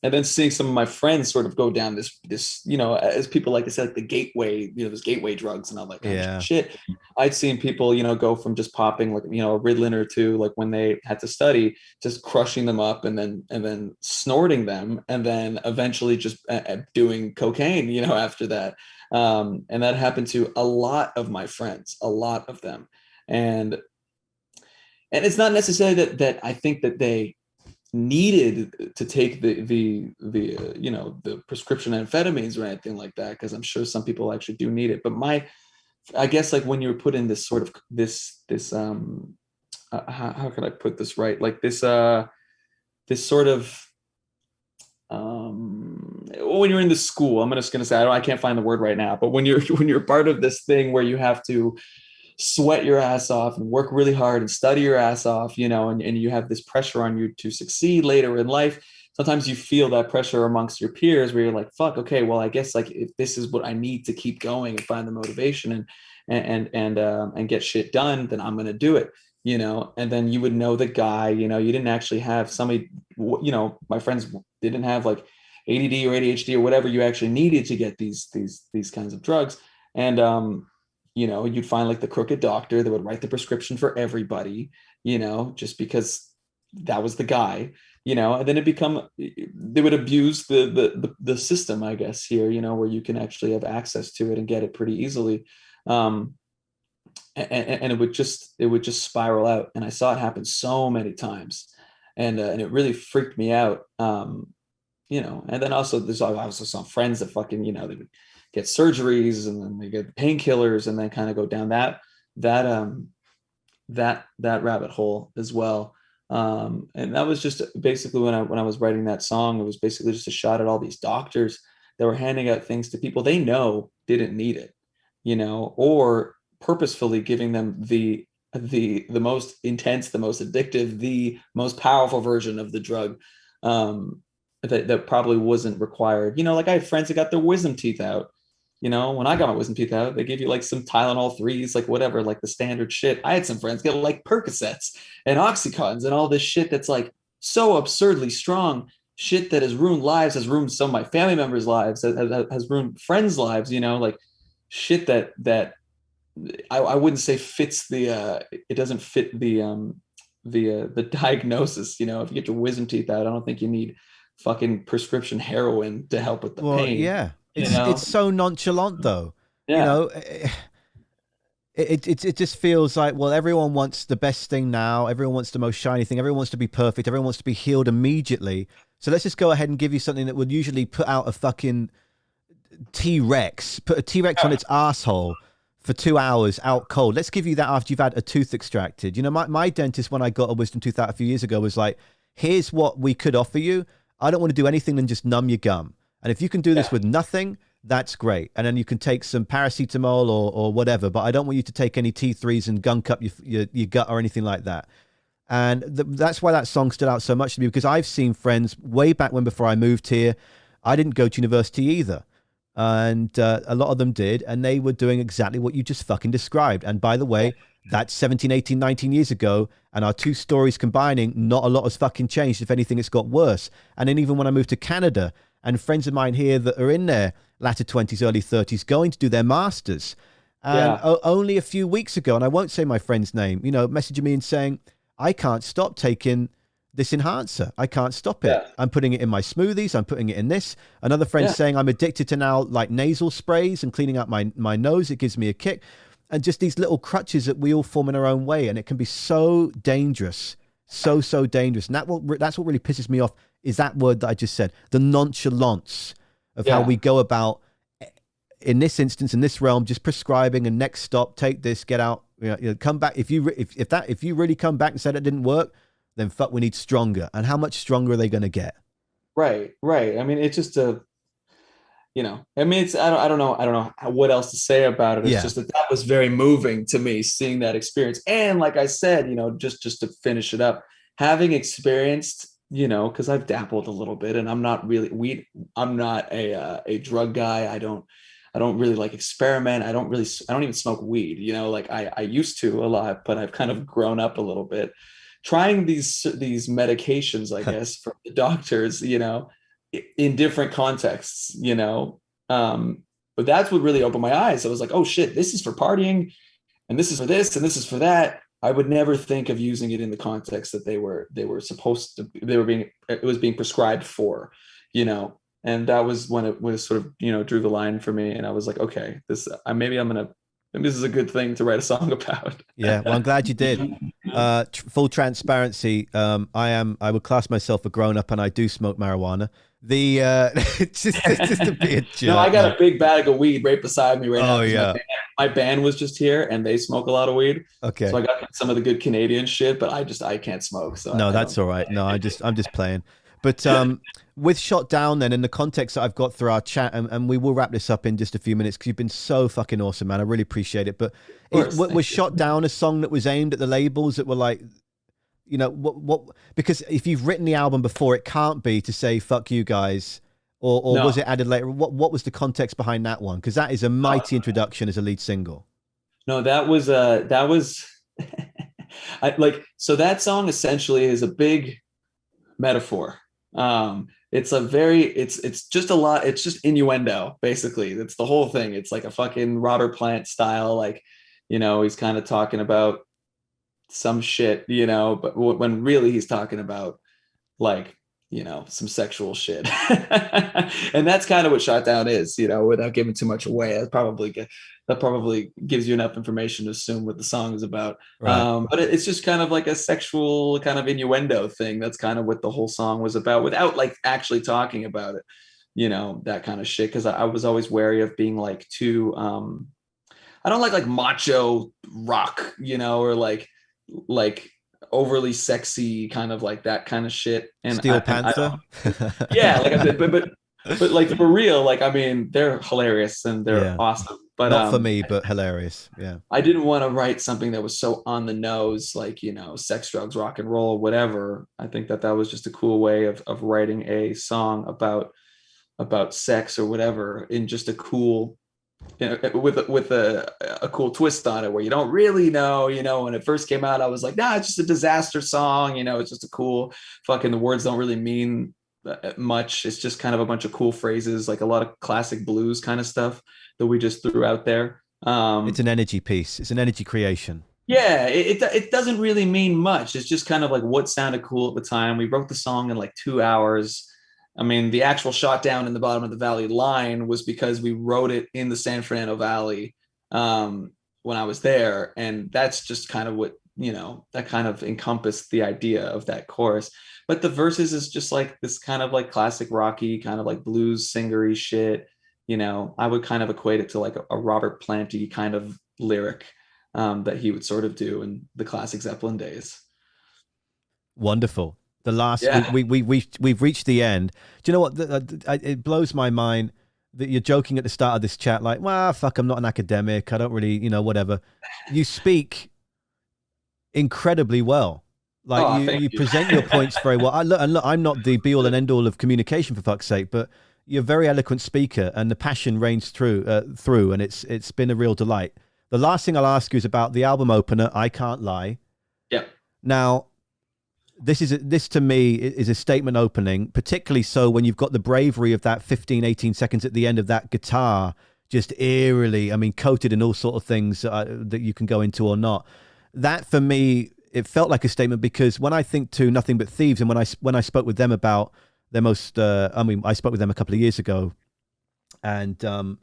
then seeing some of my friends sort of go down this, as people like to say, like the gateway, there's gateway drugs and all that kind of Yeah. shit. I'd seen people, go from just popping like, a Ritalin or two, like when they had to study, just crushing them up and then snorting them, and then eventually just doing cocaine, after that. And that happened to a lot of my friends, a lot of them. And it's not necessarily that I think that they needed to take the prescription amphetamines or anything like that, because I'm sure some people actually do need it. But I guess, like, when you were put in this sort of this how could I put this right, like this sort of when you're in the school, I'm just gonna say, I can't find the word right now, but when you're when you're part of this thing where you have to sweat your ass off and work really hard and study your ass off, and you have this pressure on you to succeed later in life. Sometimes you feel that pressure amongst your peers where you're like, fuck, okay, well, I guess, like, if this is what I need to keep going and find the motivation and get shit done, then I'm going to do it, and then you would know the guy, you didn't actually have somebody, my friends didn't have like ADD or ADHD or whatever you actually needed to get these kinds of drugs. And, you'd find like the crooked doctor that would write the prescription for everybody, just because that was the guy, and then they would abuse the system, I guess, here, where you can actually have access to it and get it pretty easily. And it would just spiral out. And I saw it happen so many times. And it really freaked me out. And then also there's also some friends that fucking, they would get surgeries and then they get painkillers and then kind of go down that rabbit hole as well. And that was just basically when I was writing that song, it was basically just a shot at all these doctors that were handing out things to people they know didn't need it, or purposefully giving them the most intense, the most addictive, the most powerful version of the drug, that probably wasn't required. Like I had friends that got their wisdom teeth out. When I got my wisdom teeth out, they gave you like some Tylenol threes, like whatever, like the standard shit. I had some friends get like Percocets and Oxycontins and all this shit that's like so absurdly strong, shit that has ruined lives, has ruined some of my family members' lives, has ruined friends' lives, like shit that I wouldn't say fits it doesn't fit the diagnosis. If you get your wisdom teeth out, I don't think you need fucking prescription heroin to help with the Well, pain. yeah. It's so nonchalant though. Yeah. It just feels like, well, everyone wants the best thing now. Everyone wants the most shiny thing. Everyone wants to be perfect. Everyone wants to be healed immediately. So let's just go ahead and give you something that would usually put out a fucking T-Rex, put a T-Rex on its asshole for 2 hours out cold. Let's give you that after you've had a tooth extracted. My dentist, when I got a wisdom tooth out a few years ago, was like, here's what we could offer you. I don't want to do anything than just numb your gum. And if you can do this with nothing, that's great. And then you can take some paracetamol or whatever, but I don't want you to take any T3s and gunk up your gut or anything like that. And that's why that song stood out so much to me, because I've seen friends way back when, before I moved here, I didn't go to university either. And a lot of them did, and they were doing exactly what you just fucking described. And by the way, that's 17, 18, 19 years ago, and our two stories combining, not a lot has fucking changed. If anything, it's got worse. And then even when I moved to Canada, and friends of mine here that are in their latter 20s, early 30s, going to do their masters. And only a few weeks ago, and I won't say my friend's name, messaging me and saying, I can't stop taking this enhancer. I can't stop it. Yeah. I'm putting it in my smoothies. I'm putting it in this. Another friend saying I'm addicted to now like nasal sprays and cleaning out my nose. It gives me a kick. And just these little crutches that we all form in our own way. And it can be so dangerous, so dangerous. And that's what really pisses me off, is that word that I just said, the nonchalance of how we go about, in this instance, in this realm, just prescribing and next stop, take this, get out, come back. If you really come back and said it didn't work, then fuck, we need stronger. And how much stronger are they going to get? Right. I mean, it's just you know, I mean, it's, I don't know what else to say about it. It's Yeah. just that was very moving to me, seeing that experience. And like I said, you know, just to finish it up, having experienced, you know, because I've dabbled a little bit, and I'm not really weed. I'm not a drug guy. I don't really like experiment. I don't even smoke weed. You know, like I used to a lot, but I've kind of grown up a little bit. Trying these medications, I guess, from the doctors, you know, in different contexts, you know. But that's what really opened my eyes. I was like, oh shit, this is for partying, and this is for this, and this is for that. I would never think of using it in the context that they were supposed to, they were being, it was being prescribed for, you know. And that was when it was sort of, you know, drew the line for me. And I was like, okay, maybe this is a good thing to write a song about. Yeah, well, I'm glad you did. Full transparency, I would class myself a grown up, and I do smoke marijuana. The just to be a jerk. No, I got a big bag of weed right beside me right now. Oh yeah, my band was just here, and they smoke a lot of weed. okay. So I got some of the good Canadian shit, but I can't smoke. So no, that's all right. No, I'm just playing. But with Shot Down, then, in the context that I've got through our chat, and we will wrap this up in just a few minutes because you've been so fucking awesome, man. I really appreciate it. But was Shot Down a song that was aimed at the labels that were like, you know, what? Because if you've written the album before, it can't be to say "fuck you guys," or no. Was it added later? What was the context behind that one? Because that is a mighty introduction as a lead single. No, that was so that song essentially is a big metaphor. It's just a lot. It's just innuendo, basically. That's the whole thing. It's like a fucking Robert Plant style. Like, you know, he's kind of talking about some shit, you know, but when really he's talking about, like, you know, some sexual shit. And that's kind of what Shot Down is, you know, without giving too much away. That probably gives you enough information to assume what the song is about. Right. But it's just kind of like a sexual kind of innuendo thing. That's kind of what the whole song was about, without like actually talking about it, you know, that kind of shit. Cause I was always wary of being like too, I don't like macho rock, you know, or like overly sexy, kind of like that kind of shit. And Steel Panther. Yeah, like but like for real, like, I mean, they're hilarious and they're awesome. But not for me, but hilarious. Yeah. I didn't want to write something that was so on the nose, like, you know, sex, drugs, rock and roll, whatever. I think that was just a cool way of writing a song about sex or whatever in just a cool, you know, with a cool twist on it, where you don't really know, you know. When it first came out, I was like, nah, it's just a disaster song, you know. It's just a cool fucking, the words don't really mean much. It's just kind of a bunch of cool phrases, like a lot of classic blues kind of stuff that we just threw out there. It's an energy piece. It's an energy creation. Yeah, it doesn't really mean much. It's just kind of like what sounded cool at the time. We wrote the song in like 2 hours. I mean, the actual Shot Down in the Bottom of the Valley line was because we wrote it in the San Fernando Valley when I was there. And that's just kind of what, you know, that kind of encompassed the idea of that chorus. But the verses is just like this kind of like classic rocky, kind of like blues singery shit. You know, I would kind of equate it to like a Robert Planty kind of lyric that he would sort of do in the classic Zeppelin days. Wonderful. The last, we've reached the end. Do you know what? It blows my mind that you're joking at the start of this chat, like, well, fuck, I'm not an academic. I don't really, you know, whatever. You speak incredibly well. Like you present your points very well. Look, I'm not the be all and end all of communication, for fuck's sake, but you're a very eloquent speaker, and the passion reigns through, and it's been a real delight. The last thing I'll ask you is about the album opener, I Can't Lie. Yep. Now, this to me is a statement opening, particularly so when you've got the bravery of that 15, 18 seconds at the end of that guitar, just eerily, I mean, coated in all sort of things that you can go into or not. That for me, it felt like a statement, because when I think to Nothing But Thieves, and when I spoke with them about their most, I spoke with them a couple of years ago, and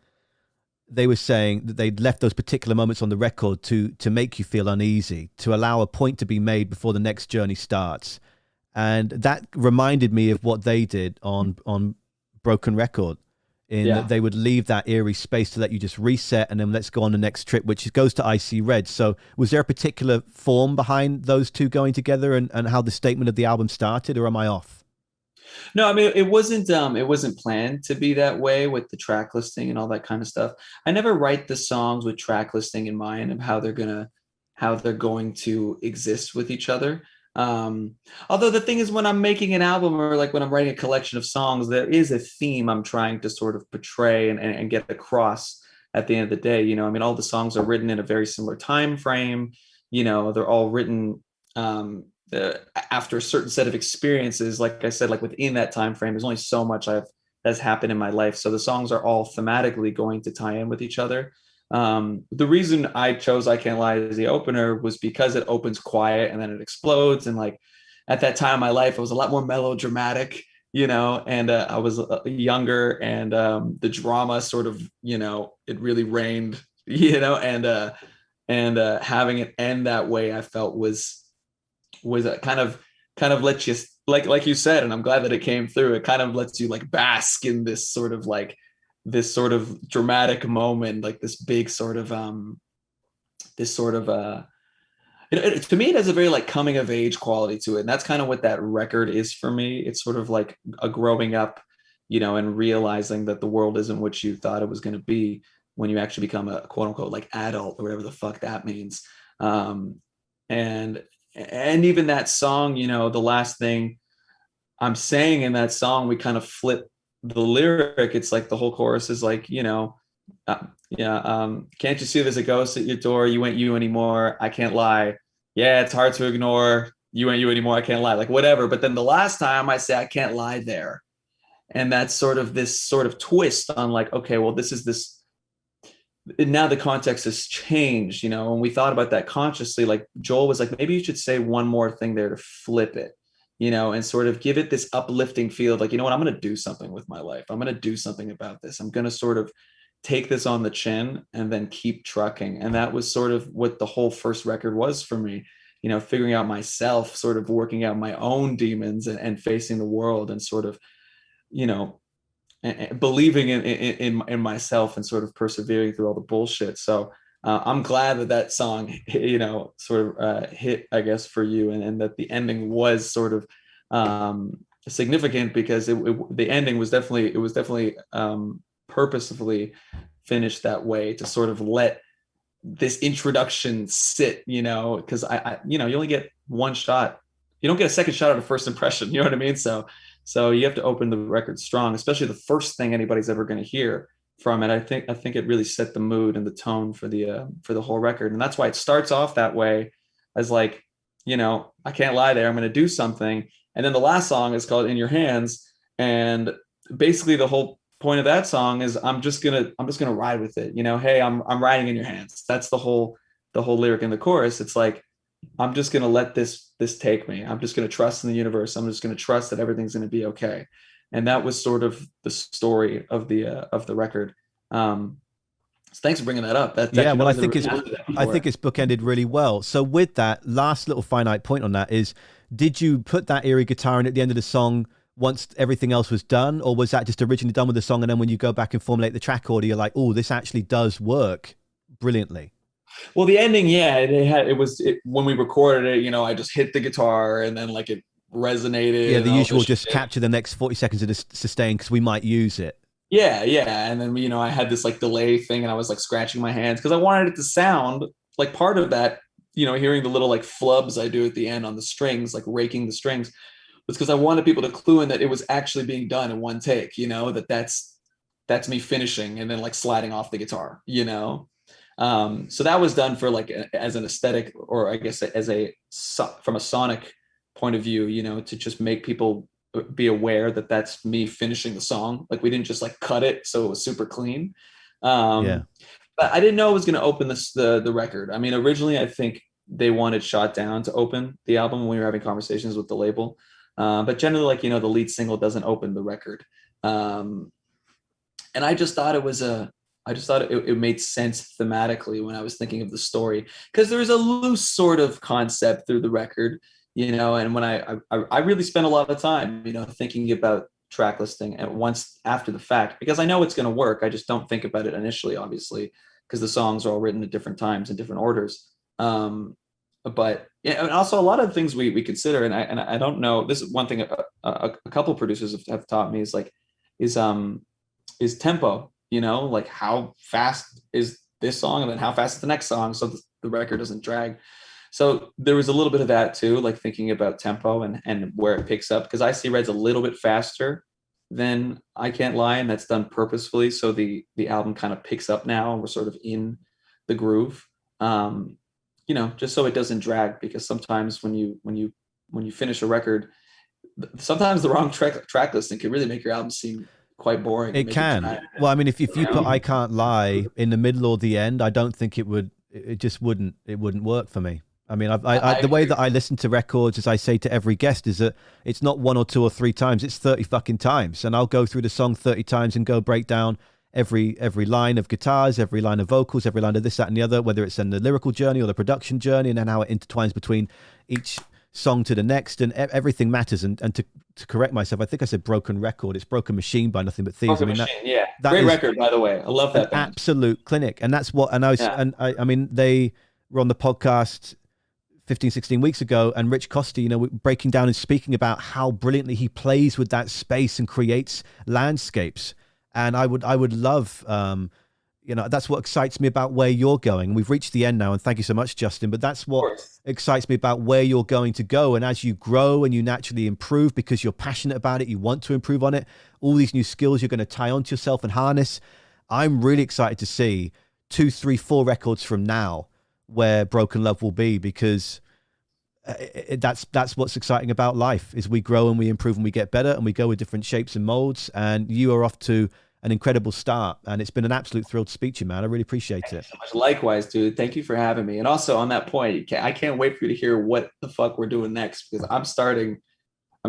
they were saying that they'd left those particular moments on the record to make you feel uneasy, to allow a point to be made before the next journey starts. And that reminded me of what they did on Broken Record, that they would leave that eerie space to let you just reset, and then let's go on the next trip, which goes to Icy Red. So was there a particular form behind those two going together, and how the statement of the album started, or am I off? No, I mean it wasn't planned to be that way with the track listing and all that kind of stuff. I never write the songs with track listing in mind of how they're going to exist with each other. Um, Although the thing is when I'm making an album or like when I'm writing a collection of songs, there is a theme I'm trying to sort of portray and get across at the end of the day. I mean, all the songs are written in a very similar time frame. They're all written after a certain set of experiences. Like I said, like within that time frame, there's only so much that's happened in my life. So the songs are all thematically going to tie in with each other. The reason I chose I Can't Lie as the opener was because it opens quiet and then it explodes. And like at that time in my life, it was a lot more melodramatic, and I was younger, and the drama sort of, it really reigned, and having it end that way, I felt was a kind of lets you, like you said, and I'm glad that it came through. It kind of lets you like bask in this sort of dramatic moment, like this big sort of this sort of to me it has a very like coming of age quality to it, and that's kind of what that record is for me. It's sort of like a growing up, and realizing that the world isn't what you thought it was going to be when you actually become a quote unquote like adult or whatever the fuck that means. Um and and even that song, the last thing I'm saying in that song, we kind of flip the lyric. It's like the whole chorus is like, yeah, can't you see there's a ghost at your door? You ain't you anymore. I can't lie. Yeah, it's hard to ignore. You ain't you anymore. I can't lie. Like whatever. But then the last time I say I can't lie there. And that's sort of this sort of twist on like, okay, well, this is this. Now the context has changed, and we thought about that consciously. Like Joel was like, maybe you should say one more thing there to flip it, and sort of give it this uplifting feel of like, you know what, I'm going to do something with my life. I'm going to do something about this. I'm going to sort of take this on the chin and then keep trucking. And that was sort of what the whole first record was for me, figuring out myself, sort of working out my own demons and facing the world and sort of, you know, believing in myself and sort of persevering through all the bullshit. So I'm glad that song, sort of hit, I guess, for you, and that the ending was sort of significant because the ending was definitely purposefully finished that way to sort of let this introduction sit, because you only get one shot. You don't get a second shot at a first impression. You know what I mean? So you have to open the record strong, especially the first thing anybody's ever going to hear from it. I think it really set the mood and the tone for the whole record, and that's why it starts off that way, as like, I can't lie there. I'm going to do something, and then the last song is called In Your Hands, and basically the whole point of that song is I'm just gonna ride with it. Hey, I'm riding in your hands. That's the whole lyric in the chorus. It's like I'm just going to let this take me. I'm just going to trust in the universe. I'm just going to trust that everything's going to be okay. And that was sort of the story of the record. So thanks for bringing that up. That's Yeah, well, I before. think it's bookended really well. So with that last little finite point on that is, did you put that eerie guitar in at the end of the song once everything else was done, or was that just originally done with the song, and then when you go back and formulate the track order, you're like, oh, this actually does work brilliantly? Well, the ending, yeah, when we recorded it, I just hit the guitar and then like it resonated Yeah, the and all usual this just shit. capture the next 40 seconds of the sustain because we might use it. Yeah, yeah. And then, I had this like delay thing and I was like scratching my hands because I wanted it to sound like part of that, hearing the little like flubs I do at the end on the strings, like raking the strings, was because I wanted people to clue in that it was actually being done in one take, that's me finishing and then like sliding off the guitar. So that was done for like as an aesthetic, or I guess from a sonic point of view, to just make people be aware that that's me finishing the song. Like we didn't just like cut it so it was super clean. Yeah. But I didn't know it was going to open the record. I mean, originally I think they wanted Shot Down to open the album when we were having conversations with the label. But generally, like, the lead single doesn't open the record. And I just thought it made sense thematically when I was thinking of the story, because there's a loose sort of concept through the record, and when I really spent a lot of time, thinking about track listing at once after the fact, because I know it's going to work. I just don't think about it initially, obviously, because the songs are all written at different times in different orders. but yeah, and also a lot of the things we consider, and I don't know. This is one thing a couple producers have taught me is is tempo. You know, like how fast is this song, and then how fast is the next song, so the record doesn't drag. So there was a little bit of that too, like thinking about tempo and where it picks up, because I See Red's a little bit faster than I Can't Lie, and that's done purposefully. So the album kind of picks up now, and we're sort of in the groove. You know, just so it doesn't drag, because sometimes when you finish a record, sometimes the wrong track listing can really make your album seem quite boring. It can. Well, I mean, if you put I Can't Lie in the middle or the end, I don't think it would. It just wouldn't. It wouldn't work for me. I mean, the way that I listen to records, as I say to every guest, is that it's not 1 or 2 or 3 times, it's 30 fucking times. And I'll go through the song 30 times and go break down every line of guitars, every line of vocals, every line of this, that, and the other, whether it's in the lyrical journey or the production journey, and then how it intertwines between each song to the next, and everything matters. And to correct myself, I think I said Broken Record. It's Broken Machine by Nothing But Thieves. Broken Machine, yeah. Great record, by the way. I love that band. Absolute clinic. And that's what, and I mean, they were on the podcast 15, 16 weeks ago, and Rich Costi, you know, breaking down and speaking about how brilliantly he plays with that space and creates landscapes. And I would love, you know, that's what excites me about where you're going. We've reached the end now, and thank you so much, Justin. But that's what excites me about where you're going to go. And as you grow and you naturally improve because you're passionate about it, you want to improve on it, all these new skills you're going to tie onto yourself and harness. I'm really excited to see 2, 3, 4 records from now where Broken Love will be, because that's what's exciting about life, is we grow and we improve and we get better and we go with different shapes and molds. And you are off to an incredible start, and it's been an absolute thrill to speak to you, man. I really appreciate it. So much. Likewise, dude. Thank you for having me. And also on that point, I can't wait for you to hear what the fuck we're doing next, because I'm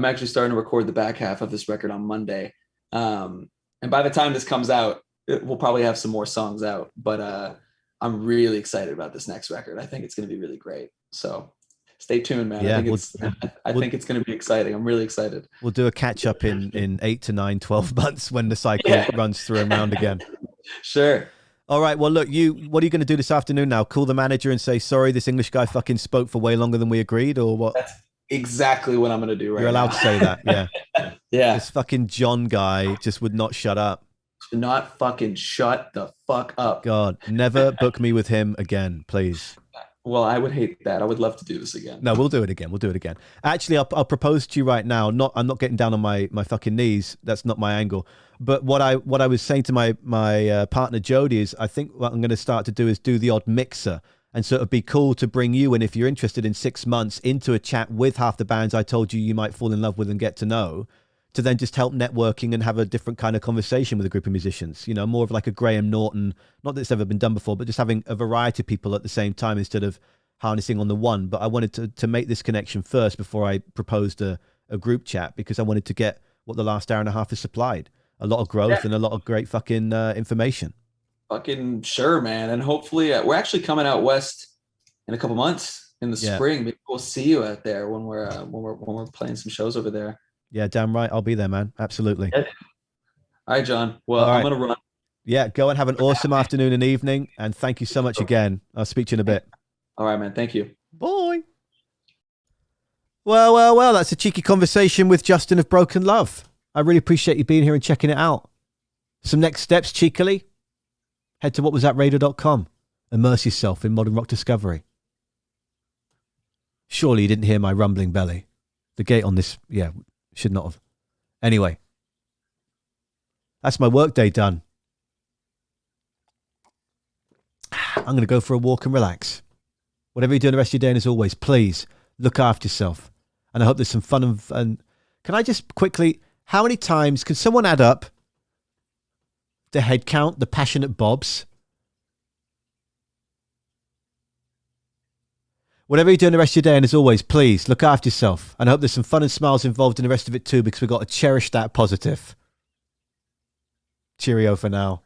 actually starting to record the back half of this record on Monday. And by the time this comes out, we'll probably have some more songs out, but I'm really excited about this next record. I think it's going to be really great. So stay tuned, man. Yeah, I think it's going to be exciting. I'm really excited. We'll do a catch up in 8 to 9, 12 months when the cycle runs through and round again. Sure. All right. Well, look, what are you going to do this afternoon now? Call the manager and say, sorry, this English guy fucking spoke for way longer than we agreed, or what? That's exactly what I'm going to do right now. You're allowed to say that. Yeah. Yeah. This fucking John guy just would not shut up. Not fucking shut the fuck up. God, never book me with him again, please. Well, I would hate that. I would love to do this again. No, we'll do it again. We'll do it again. Actually, I'll propose to you right now. I'm not getting down on my fucking knees. That's not my angle. But what I was saying to my partner Jody is, I think what I'm going to start to do is do the odd mixer. And so it'd be cool to bring you in, if you're interested, in 6 months into a chat with half the bands I told you might fall in love with and get to know, to then just help networking and have a different kind of conversation with a group of musicians, you know, more of like a Graham Norton, not that it's ever been done before, but just having a variety of people at the same time instead of harnessing on the one. But I wanted to make this connection first before I proposed a group chat, because I wanted to get what the last hour and a half has supplied. A lot of growth and a lot of great fucking information. Fucking sure, man. And hopefully we're actually coming out west in a couple months in the spring. Maybe we'll see you out there when we're playing some shows over there. Yeah, damn right. I'll be there, man. Absolutely. Yeah. All right, John. Well, I'm going to run. Yeah, go and have an awesome afternoon and evening. And thank you so much again. I'll speak to you in a bit. All right, man. Thank you. Bye. Well. That's a cheeky conversation with Justin of Broken Love. I really appreciate you being here and checking it out. Some next steps, cheekily. Head to whatwasthatradio.com. Immerse yourself in modern rock discovery. Surely you didn't hear my rumbling belly. The gate on this, should not have. Anyway, that's my workday done. I'm going to go for a walk and relax. Whatever you do the rest of your day, and as always, please look after yourself. And I hope there's some fun. And can I just quickly, how many times can someone add up the head count, the passionate bobs? Whatever you're doing the rest of your day, and as always, please look after yourself. And I hope there's some fun and smiles involved in the rest of it too, because we've got to cherish that positive. Cheerio for now.